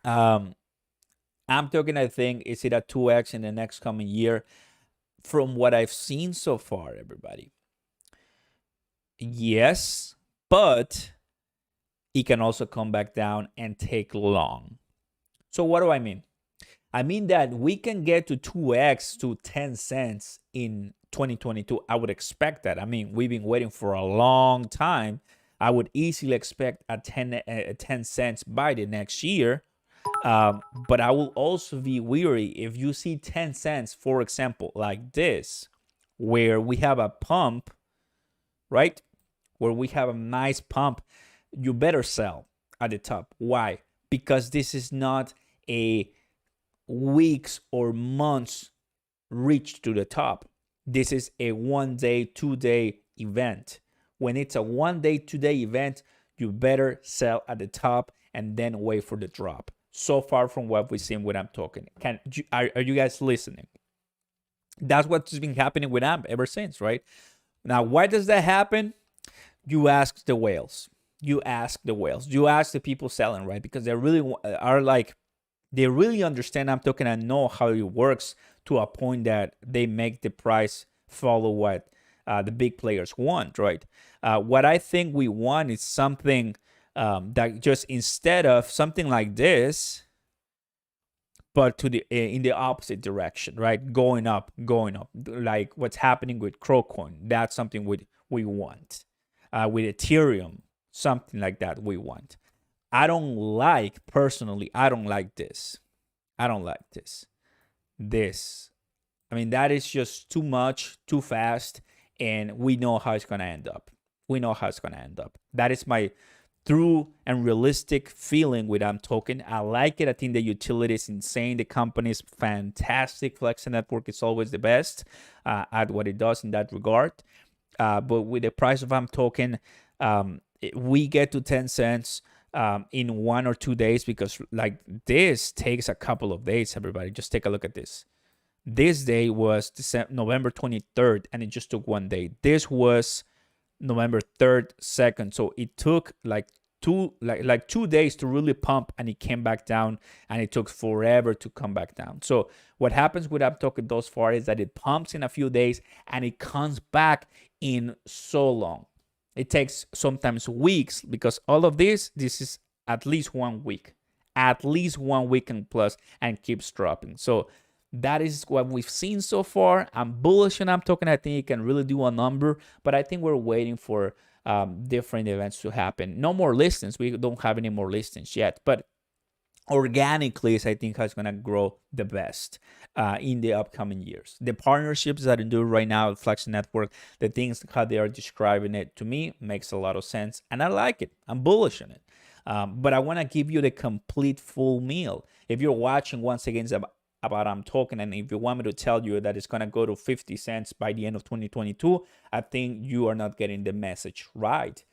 Speaker 1: I'm talking, I think, is it a 2x in the next coming year? From what I've seen so far, everybody. Yes, but it can also come back down and take long. So what do I mean? I mean that we can get to 2x to 10 cents in 2022. I would expect that. I mean, we've been waiting for a long time. I would easily expect a 10 cents by the next year. But I will also be weary if you see 10 cents, for example, like this, where we have a pump, right? Where we have a nice pump, you better sell at the top. Why? Because this is not a weeks or months reach to the top. This is a 1 day, 2 day event. When it's a 1 day, 2 day event, you better sell at the top and then wait for the drop. So far from what we've seen with AM token. Are you guys listening? That's what's been happening with AMP ever since, right? Now, why does that happen? You ask the whales. You ask the people selling, right? Because they really are like, they really understand AM token and know how it works to a point that they make the price follow what the big players want, right? What I think we want is something that just, instead of something like this, but to the in the opposite direction, right? Going up, like what's happening with Cro Coin. That's something we want. With Ethereum, something like that we want. I don't like, personally, I don't like this. I don't like this. This. I mean, that is just too much, too fast, and we know how it's going to end up. We know how it's going to end up. That is my true and realistic feeling with token. I like it. I think the utility is insane. The company is fantastic. Flexa Network is always the best at what it does in that regard. But with the price of token, we get to 10 cents in 1 or 2 days, because like this takes a couple of days, everybody. Just take a look at this. This day was November 23rd, and it just took 1 day. This was November 3rd, 2nd. So it took like 2 days to really pump, and it came back down, and it took forever to come back down. So what happens with token thus far is that it pumps in a few days, and it comes back in so long. It takes sometimes weeks, because all of this is at least 1 week. At least 1 week and plus, and keeps dropping. So that is what we've seen so far. I'm bullish on token. I think it can really do a number, but I think we're waiting for different events to happen. No more listings. We don't have any more listings yet, but organically, I think it's going to grow the best in the upcoming years. The partnerships that I do right now with Flexa Network, the things how they are describing it, to me makes a lot of sense, and I like it. I'm bullish on it. But I want to give you the complete full meal. If you're watching once again about token, and if you want me to tell you that it's going to go to 50 cents by the end of 2022, I think you are not getting the message right.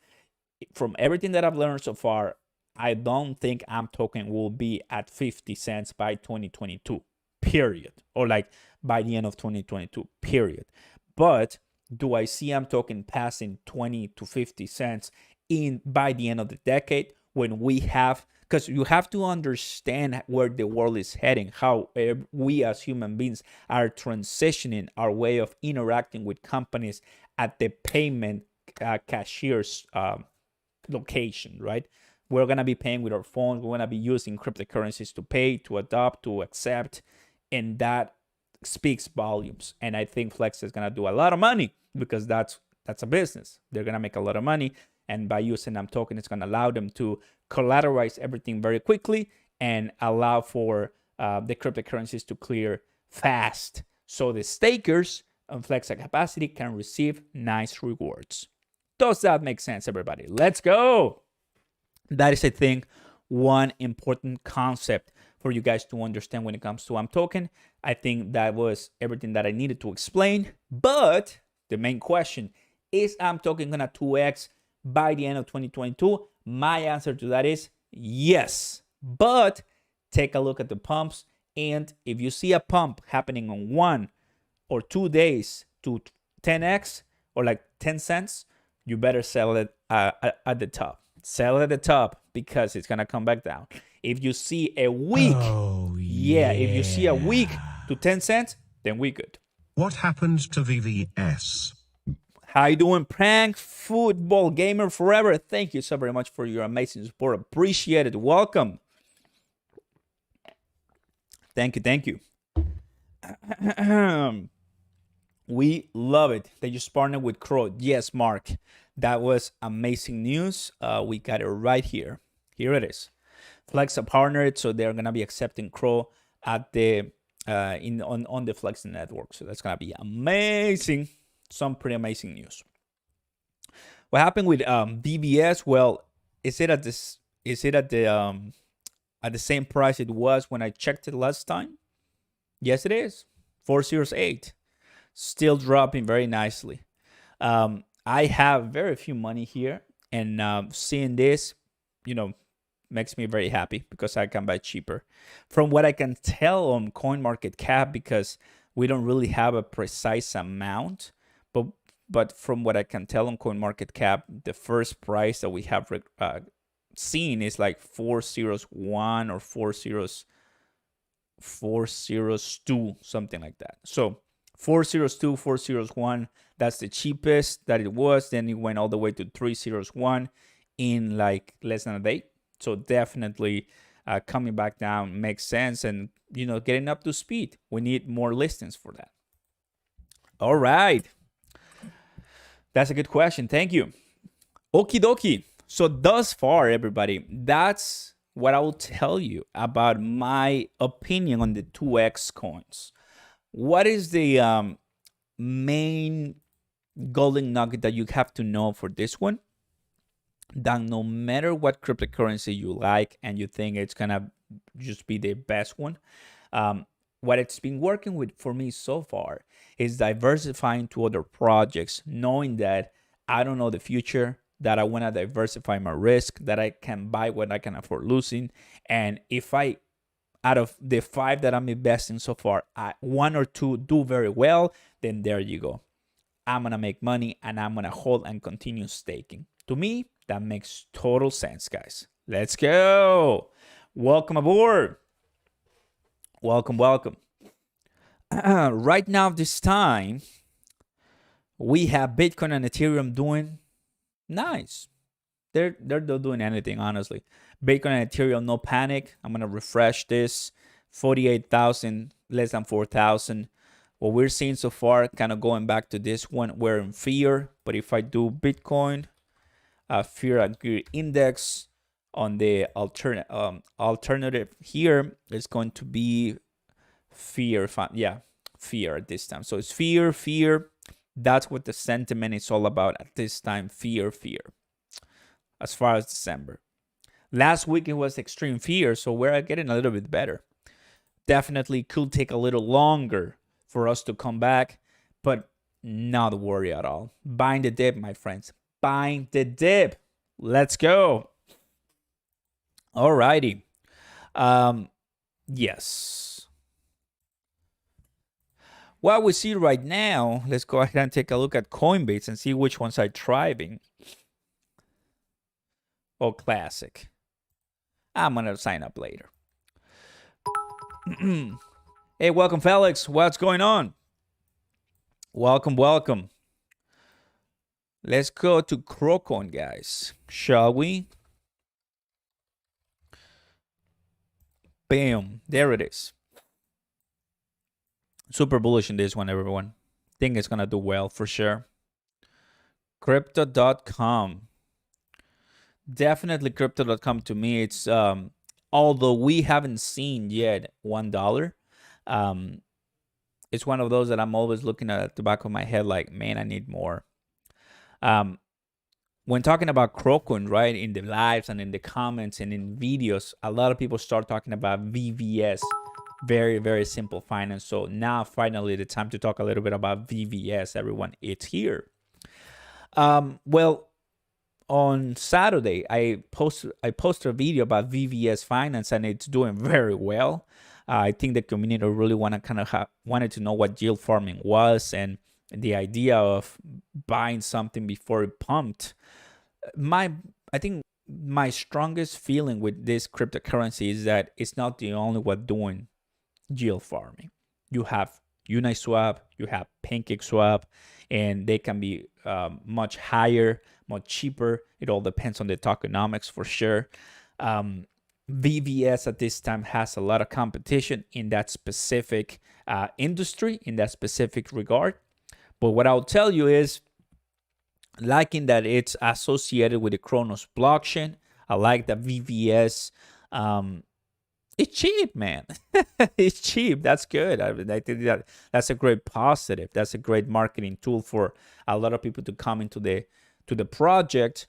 Speaker 1: From everything that I've learned so far, I don't think token will be at 50 cents by 2022, period. Or like by the end of 2022, period. But do I see token passing 20 to 50 cents by the end of the decade, when we have, because you have to understand where the world is heading, how we as human beings are transitioning our way of interacting with companies at the payment cashier's location, right? We're going to be paying with our phones. We're going to be using cryptocurrencies to pay, to adopt, to accept, and that speaks volumes. And I think Flex is going to do a lot of money, because that's a business. They're going to make a lot of money. And by using token, it's going to allow them to collateralize everything very quickly and allow for the cryptocurrencies to clear fast, so the stakers on Flexa capacity can receive nice rewards. Does that make sense, everybody? Let's go. That is, I think, one important concept for you guys to understand when it comes to token. I think that was everything that I needed to explain. But the main question is token going to 2x by the end of 2022? My answer to that is yes. But take a look at the pumps, and if you see a pump happening on 1 or 2 days to 10x or like 10 cents, you better sell it at the top. Sell it at the top, because it's gonna come back down. If you see a week, if you see a week to 10 cents, then we good.
Speaker 2: What happened to VVS?
Speaker 1: How you doing, Prank Football Gamer Forever? Thank you so very much for your amazing support. Appreciate it. Welcome. Thank you. We love it. They just partnered with Cro. Yes, Mark. That was amazing news. We got it right here. Here it is. Flexa partnered, so they're gonna be accepting Cro at the on the Flexa network. So that's gonna be amazing. Some pretty amazing news. What happened with VBS? Well, is it at the same price it was when I checked it last time? Yes, it is. 408. Still dropping very nicely. I have very few money here, and seeing this, makes me very happy, because I can buy cheaper. From what I can tell on CoinMarketCap, because we don't really have a precise amount, but from what I can tell on CoinMarketCap, the first price that we have seen is like 401 or 402, something like that. So 402, 401, that's the cheapest that it was. Then it went all the way to 301 in like less than a day. So definitely coming back down makes sense, and getting up to speed. We need more listings for that. All right, that's a good question. Thank you. Okie dokie. So thus far, everybody, that's what I will tell you about my opinion on the 2x coins. What is the main golden nugget that you have to know for this one? That no matter what cryptocurrency you like and you think it's gonna just be the best one, what it's been working with for me so far is diversifying to other projects, knowing that I don't know the future, that I want to diversify my risk, that I can buy what I can afford losing. And if out of the 5 that I'm investing so far, 1 or 2 do very well, then there you go. I'm going to make money and I'm going to hold and continue staking. To me, that makes total sense, guys. Let's go. Welcome aboard. Welcome. Right now, this time, we have Bitcoin and Ethereum doing nice. They're not doing anything, honestly. Bitcoin and Ethereum, no panic. I'm going to refresh this. 48,000, less than 4,000. What we're seeing so far, kind of going back to this one, we're in fear. But if I do Bitcoin, fear and greed index on the alternative here, it's going to be fear. Fear at this time. So it's fear. That's what the sentiment is all about at this time. Fear. As far as December. Last week it was extreme fear, so we're getting a little bit better. Definitely could take a little longer for us to come back, but not worry at all. Buying the dip, my friends. Buying the dip. Let's go. Alrighty. Yes. What we see right now, let's go ahead and take a look at Coinbase and see which ones are thriving. Oh, classic. I'm going to sign up later. Hey, welcome, Felix. What's going on? Welcome. Let's go to Cro Coin, guys. Shall we? Bam. There it is. Super bullish in this one, everyone. Think it's going to do well for sure. Crypto.com. Definitely crypto.com to me. It's although we haven't seen yet $1, it's one of those that I'm always looking at the back of my head like, man, I need more. When talking about Cro Coin, right, in the lives and in the comments and in videos, a lot of people start talking about VVS. Very, very simple finance. So now finally the time to talk a little bit about VVS, everyone. It's here. Well, on Saturday, I posted a video about VVS finance, and it's doing very well. I think the community really wanted to know what yield farming was and the idea of buying something before it pumped. I think my strongest feeling with this cryptocurrency is that it's not the only one doing yield farming. You have Uniswap, you have PancakeSwap, and they can be much higher, much cheaper. It all depends on the tokenomics for sure. VVS at this time has a lot of competition in that specific industry, in that specific regard. But what I'll tell you is, liking that it's associated with the Kronos blockchain. I like that VVS. It's cheap, man. It's cheap. That's good. I think that's a great positive. That's a great marketing tool for a lot of people to come into the project.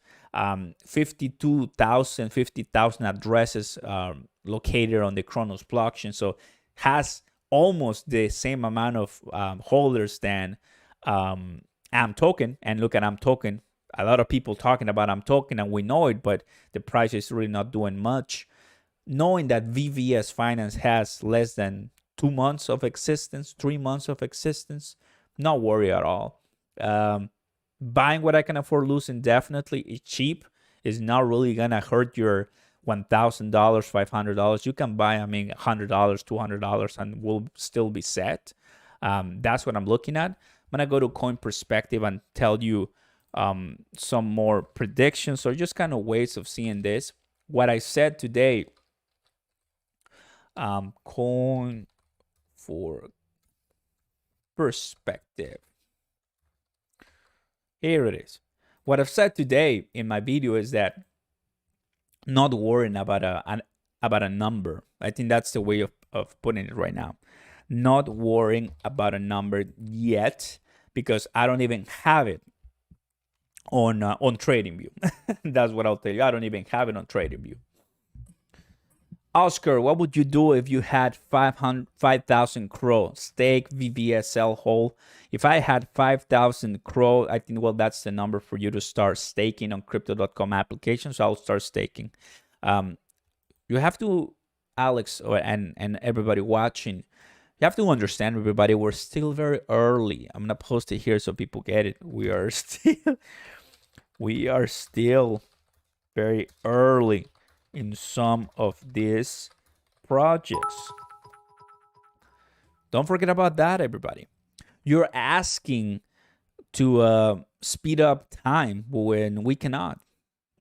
Speaker 1: 50,000 addresses located on the Kronos blockchain. So has almost the same amount of holders than AM token. And look at AM token. A lot of people talking about AM token, and we know it, but the price is really not doing much. Knowing that VVS Finance has less than 2 months of existence, 3 months of existence, not worry at all. Buying what I can afford losing, definitely. It's cheap. It's not really going to hurt your $1,000, $500. You can buy, $100, $200, and will still be set. That's what I'm looking at. I'm going to go to Coin Perspective and tell you some more predictions or just kind of ways of seeing this. What I said today Coin for perspective. Here it is. What I've said today in my video is that not worrying about a number. I think that's the way of putting it right now. Not worrying about a number yet, because I don't even have it on TradingView. That's what I'll tell you. I don't even have it on TradingView. Oscar, what would you do if you had 5,000 Cro stake VVSL hold? If I had 5,000 Cro, I think, well, that's the number for you to start staking on crypto.com application. So I'll start staking. You have to, Alex, and everybody watching, you have to understand, everybody, we're still very early. I'm gonna post it here so people get it. We are still very early in some of these projects. Don't forget about that, everybody. You're asking to speed up time when we cannot.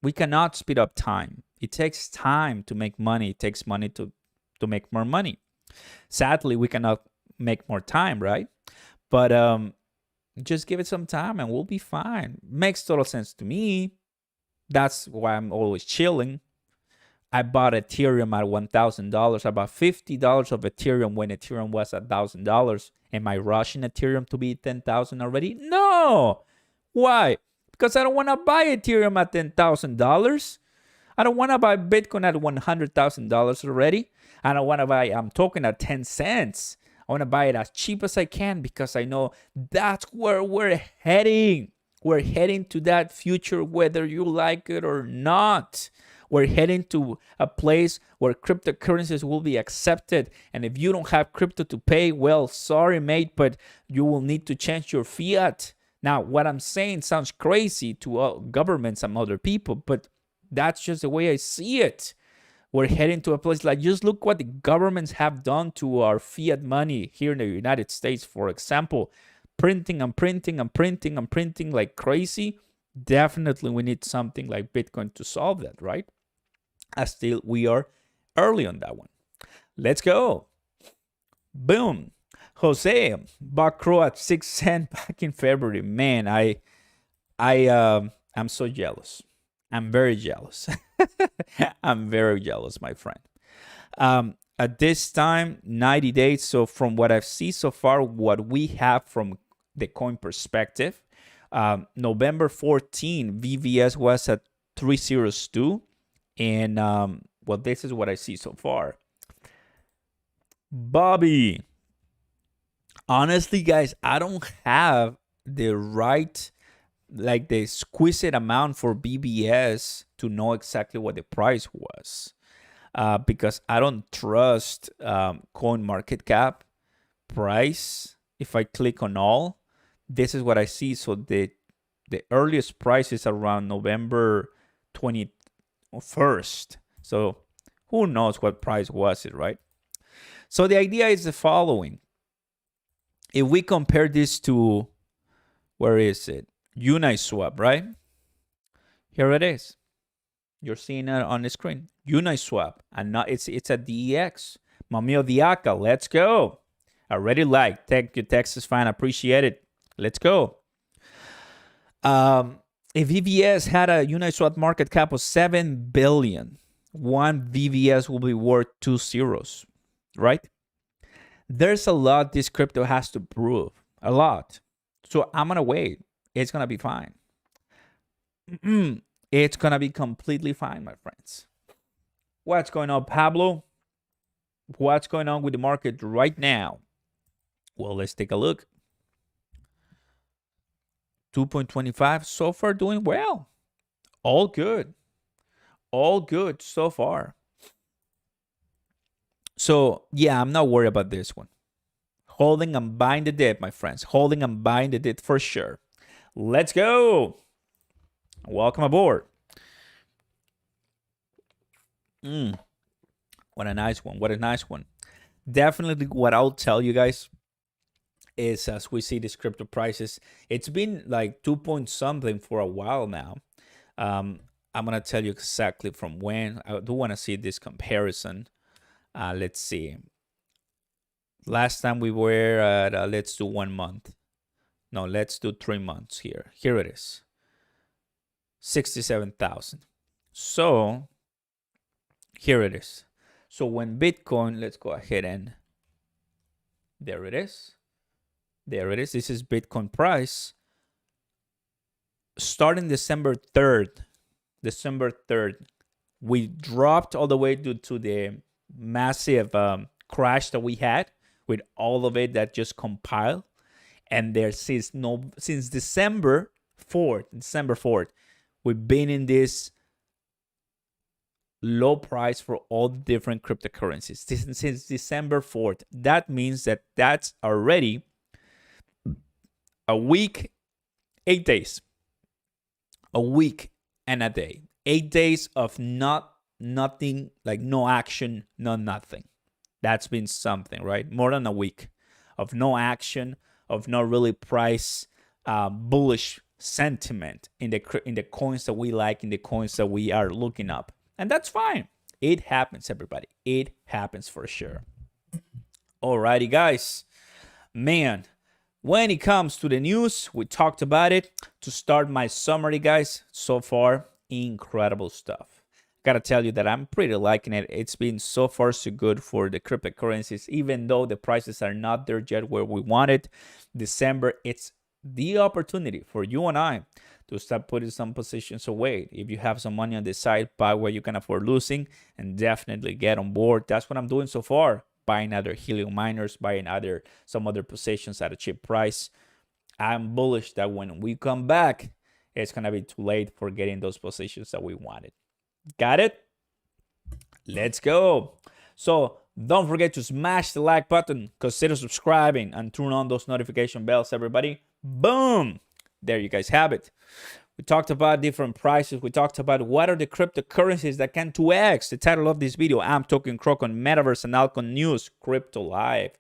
Speaker 1: We cannot speed up time. It takes time to make money. It takes money to make more money. Sadly, we cannot make more time, right? But just give it some time and we'll be fine. Makes total sense to me. That's why I'm always chilling. I bought Ethereum at $1,000. I bought $50 of Ethereum when Ethereum was $1,000. Am I rushing Ethereum to be 10,000 already? No. Why? Because I don't want to buy Ethereum at $10,000. I don't want to buy Bitcoin at $100,000 already. I don't want to buy, I'm talking at 10 cents. I want to buy it as cheap as I can because I know that's where we're heading. We're heading to that future, whether you like it or not. We're heading to a place where cryptocurrencies will be accepted. And if you don't have crypto to pay, well, sorry, mate, but you will need to change your fiat. Now, what I'm saying sounds crazy to governments and other people, but that's just the way I see it. We're heading to a place like, just look what the governments have done to our fiat money here in the United States, for example, printing and printing and printing and printing like crazy. Definitely we need something like Bitcoin to solve that, right? Still, we are early on that one. Let's go. Boom. Jose bought Cro at 6 cents back in February. Man, I'm so jealous. I'm very jealous. I'm very jealous, my friend. At this time, 90 days. So from what I've seen so far, what we have from the coin perspective, November 14, VVS was at 302. And well, this is what I see so far. Bobby. Honestly, guys, I don't have the right, like the exquisite amount for BBS to know exactly what the price was. Because I don't trust coin market cap price. If I click on all, this is what I see. So the earliest price is around November 21st. So who knows what price was it, right? So the idea is the following. If we compare this to, where is it? Uniswap, right? Here it is. You're seeing it on the screen. Uniswap, and not it's a DEX. Mamio Diaca, let's go. I already like. Thank you, Texas fan. Appreciate it. Let's go. If VVS had a Uniswap market cap of 7 billion, one VVS will be worth 2 zeros, right? There's a lot this crypto has to prove, a lot. So I'm going to wait. It's going to be fine. It's going to be completely fine, my friends. What's going on, Pablo? What's going on with the market right now? Well, let's take a look. 2.25 so far, doing well. All good. All good so far. So, yeah, I'm not worried about this one. Holding and buying the dip, my friends. Holding and buying the dip for sure. Let's go. Welcome aboard. What a nice one. What a nice one. Definitely what I'll tell you guys is, as we see these crypto prices, it's been like 2 point something for a while now. I'm going to tell you exactly from when. I do want to see this comparison. Let's see. Last time we were at, let's do 1 month. No, let's do 3 months here. Here it is. 67,000. So here it is. So when Bitcoin, let's go ahead and there it is. There it is. This is Bitcoin price. Starting December 3rd, we dropped all the way due to the massive crash that we had with all of it that just compiled. And there since December 4th, we've been in this low price for all the different cryptocurrencies since December 4th. That means that that's already a week, 8 days. A week and a day. 8 days of nothing, like no action, no nothing. That's been something, right? More than a week of no action, of not really price bullish sentiment in the coins that we like, in the coins that we are looking up. And that's fine. It happens, everybody. It happens for sure. Alrighty, guys. Man, when it comes to the news, we talked about it. To start my summary, guys, so far, incredible stuff. Gotta tell you that I'm pretty liking it. It's been so far so good for the cryptocurrencies, even though the prices are not there yet where we want it. December, it's the opportunity for you and I to start putting some positions away. If you have some money on the side, buy where you can afford losing and definitely get on board. That's what I'm doing so far. Buying other helium miners, buying some other positions at a cheap price. I'm bullish that when we come back, it's going to be too late for getting those positions that we wanted. Got it? Let's go. So don't forget to smash the like button, consider subscribing, and turn on those notification bells, everybody. Boom. There you guys have it. We talked about different prices. We talked about what are the cryptocurrencies that can 2x. The title of this video, I'm talking Cro Coin, Metaverse and ALTCOIN news, crypto live.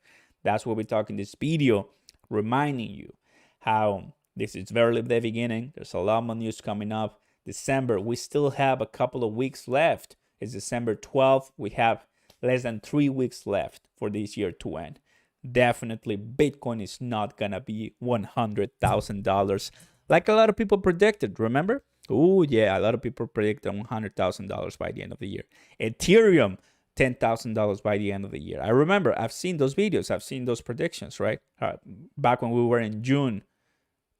Speaker 1: That's what we talk in this video, reminding you how this is very the beginning. There's a lot more news coming up. December, we still have a couple of weeks left. It's December 12th. We have less than 3 weeks left for this year to end. Definitely, Bitcoin is not going to be $100,000 like a lot of people predicted, remember? Oh, yeah, a lot of people predicted $100,000 by the end of the year. Ethereum, $10,000 by the end of the year. I remember, I've seen those videos. I've seen those predictions, right? Back when we were in June,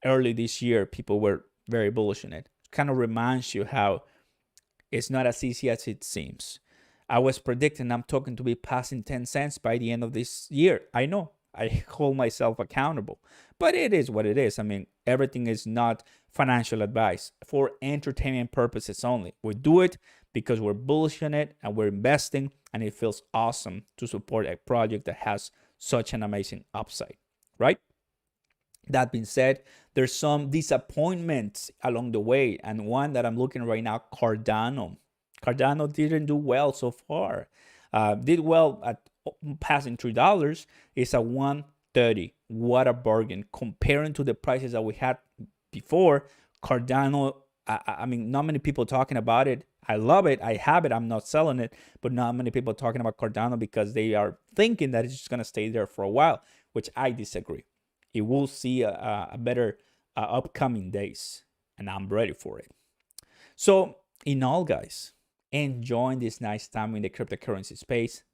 Speaker 1: early this year, people were very bullish on it. Kind of reminds you how it's not as easy as it seems. I was predicting I'm talking to be passing 10 cents by the end of this year. I know. I hold myself accountable. But it is what it is. I mean, everything is not financial advice. For entertainment purposes only. We do it because we're bullish on it and we're investing. And it feels awesome to support a project that has such an amazing upside. Right? That being said, there's some disappointments along the way. And one that I'm looking right now, Cardano. Cardano didn't do well so far. Did well at passing $3. It's a 130. What a bargain. Comparing to the prices that we had before, Cardano, I mean, not many people talking about it. I love it. I have it. I'm not selling it. But not many people talking about Cardano because they are thinking that it's just going to stay there for a while, which I disagree. It will see a better upcoming days, and I'm ready for it. So, in all, guys, enjoying this nice time in the cryptocurrency space.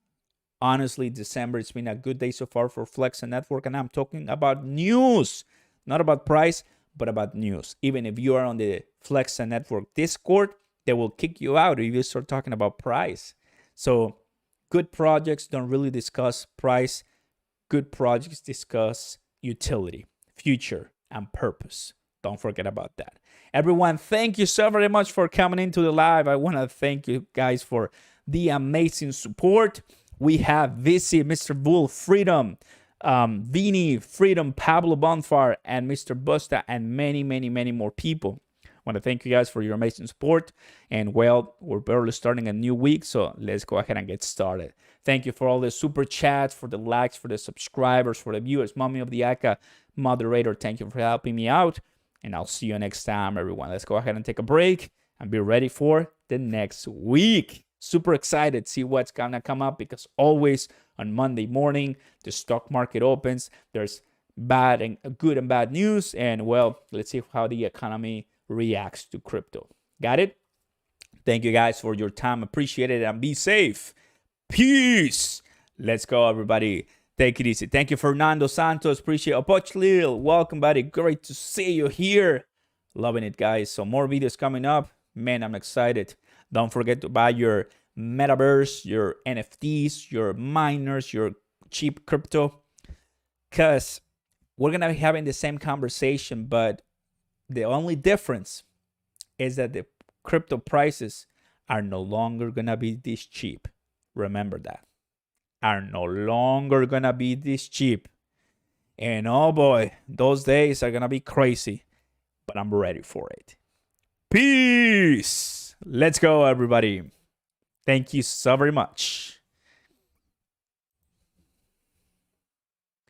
Speaker 1: Honestly, December, it's been a good day so far for Flexa Network, and I'm talking about news, not about price, but about news. Even if you are on the Flexa Network Discord, they will kick you out if you start talking about price. So, good projects don't really discuss price. Good projects discuss utility, future, and purpose. Don't forget about that. Everyone, thank you so very much for coming into the live. I want to thank you guys for the amazing support. We have Visi, Mr. Bull, Freedom, Vini, Freedom, Pablo Bonfar, and Mr. Busta, and many, many, many more people. I want to thank you guys for your amazing support. And well, we're barely starting a new week, so let's go ahead and get started. Thank you for all the super chats, for the likes, for the subscribers, for the viewers. Mommy of the Aka moderator, thank you for helping me out. And I'll see you next time, everyone. Let's go ahead and take a break and be ready for the next week. super excited to see what's gonna come up, because always on Monday morning the stock market opens. There's good and bad news, and well, let's see how the economy reacts to crypto. Got it? Thank you guys for your time. Appreciate it, and be safe. Peace. Let's go, everybody. Take it easy. Thank you, Fernando Santos. Appreciate it. Opoch Lil, welcome, buddy. Great to see you here. Loving it, guys. So more videos coming up. Man, I'm excited. Don't forget to buy your metaverse, your NFTs, your miners, your cheap crypto, because we're going to be having the same conversation, but the only difference is that the crypto prices are no longer going to be this cheap. Remember that. Are no longer going to be this cheap. And oh boy, those days are going to be crazy, but I'm ready for it. Peace. Let's go, everybody. Thank you so very much.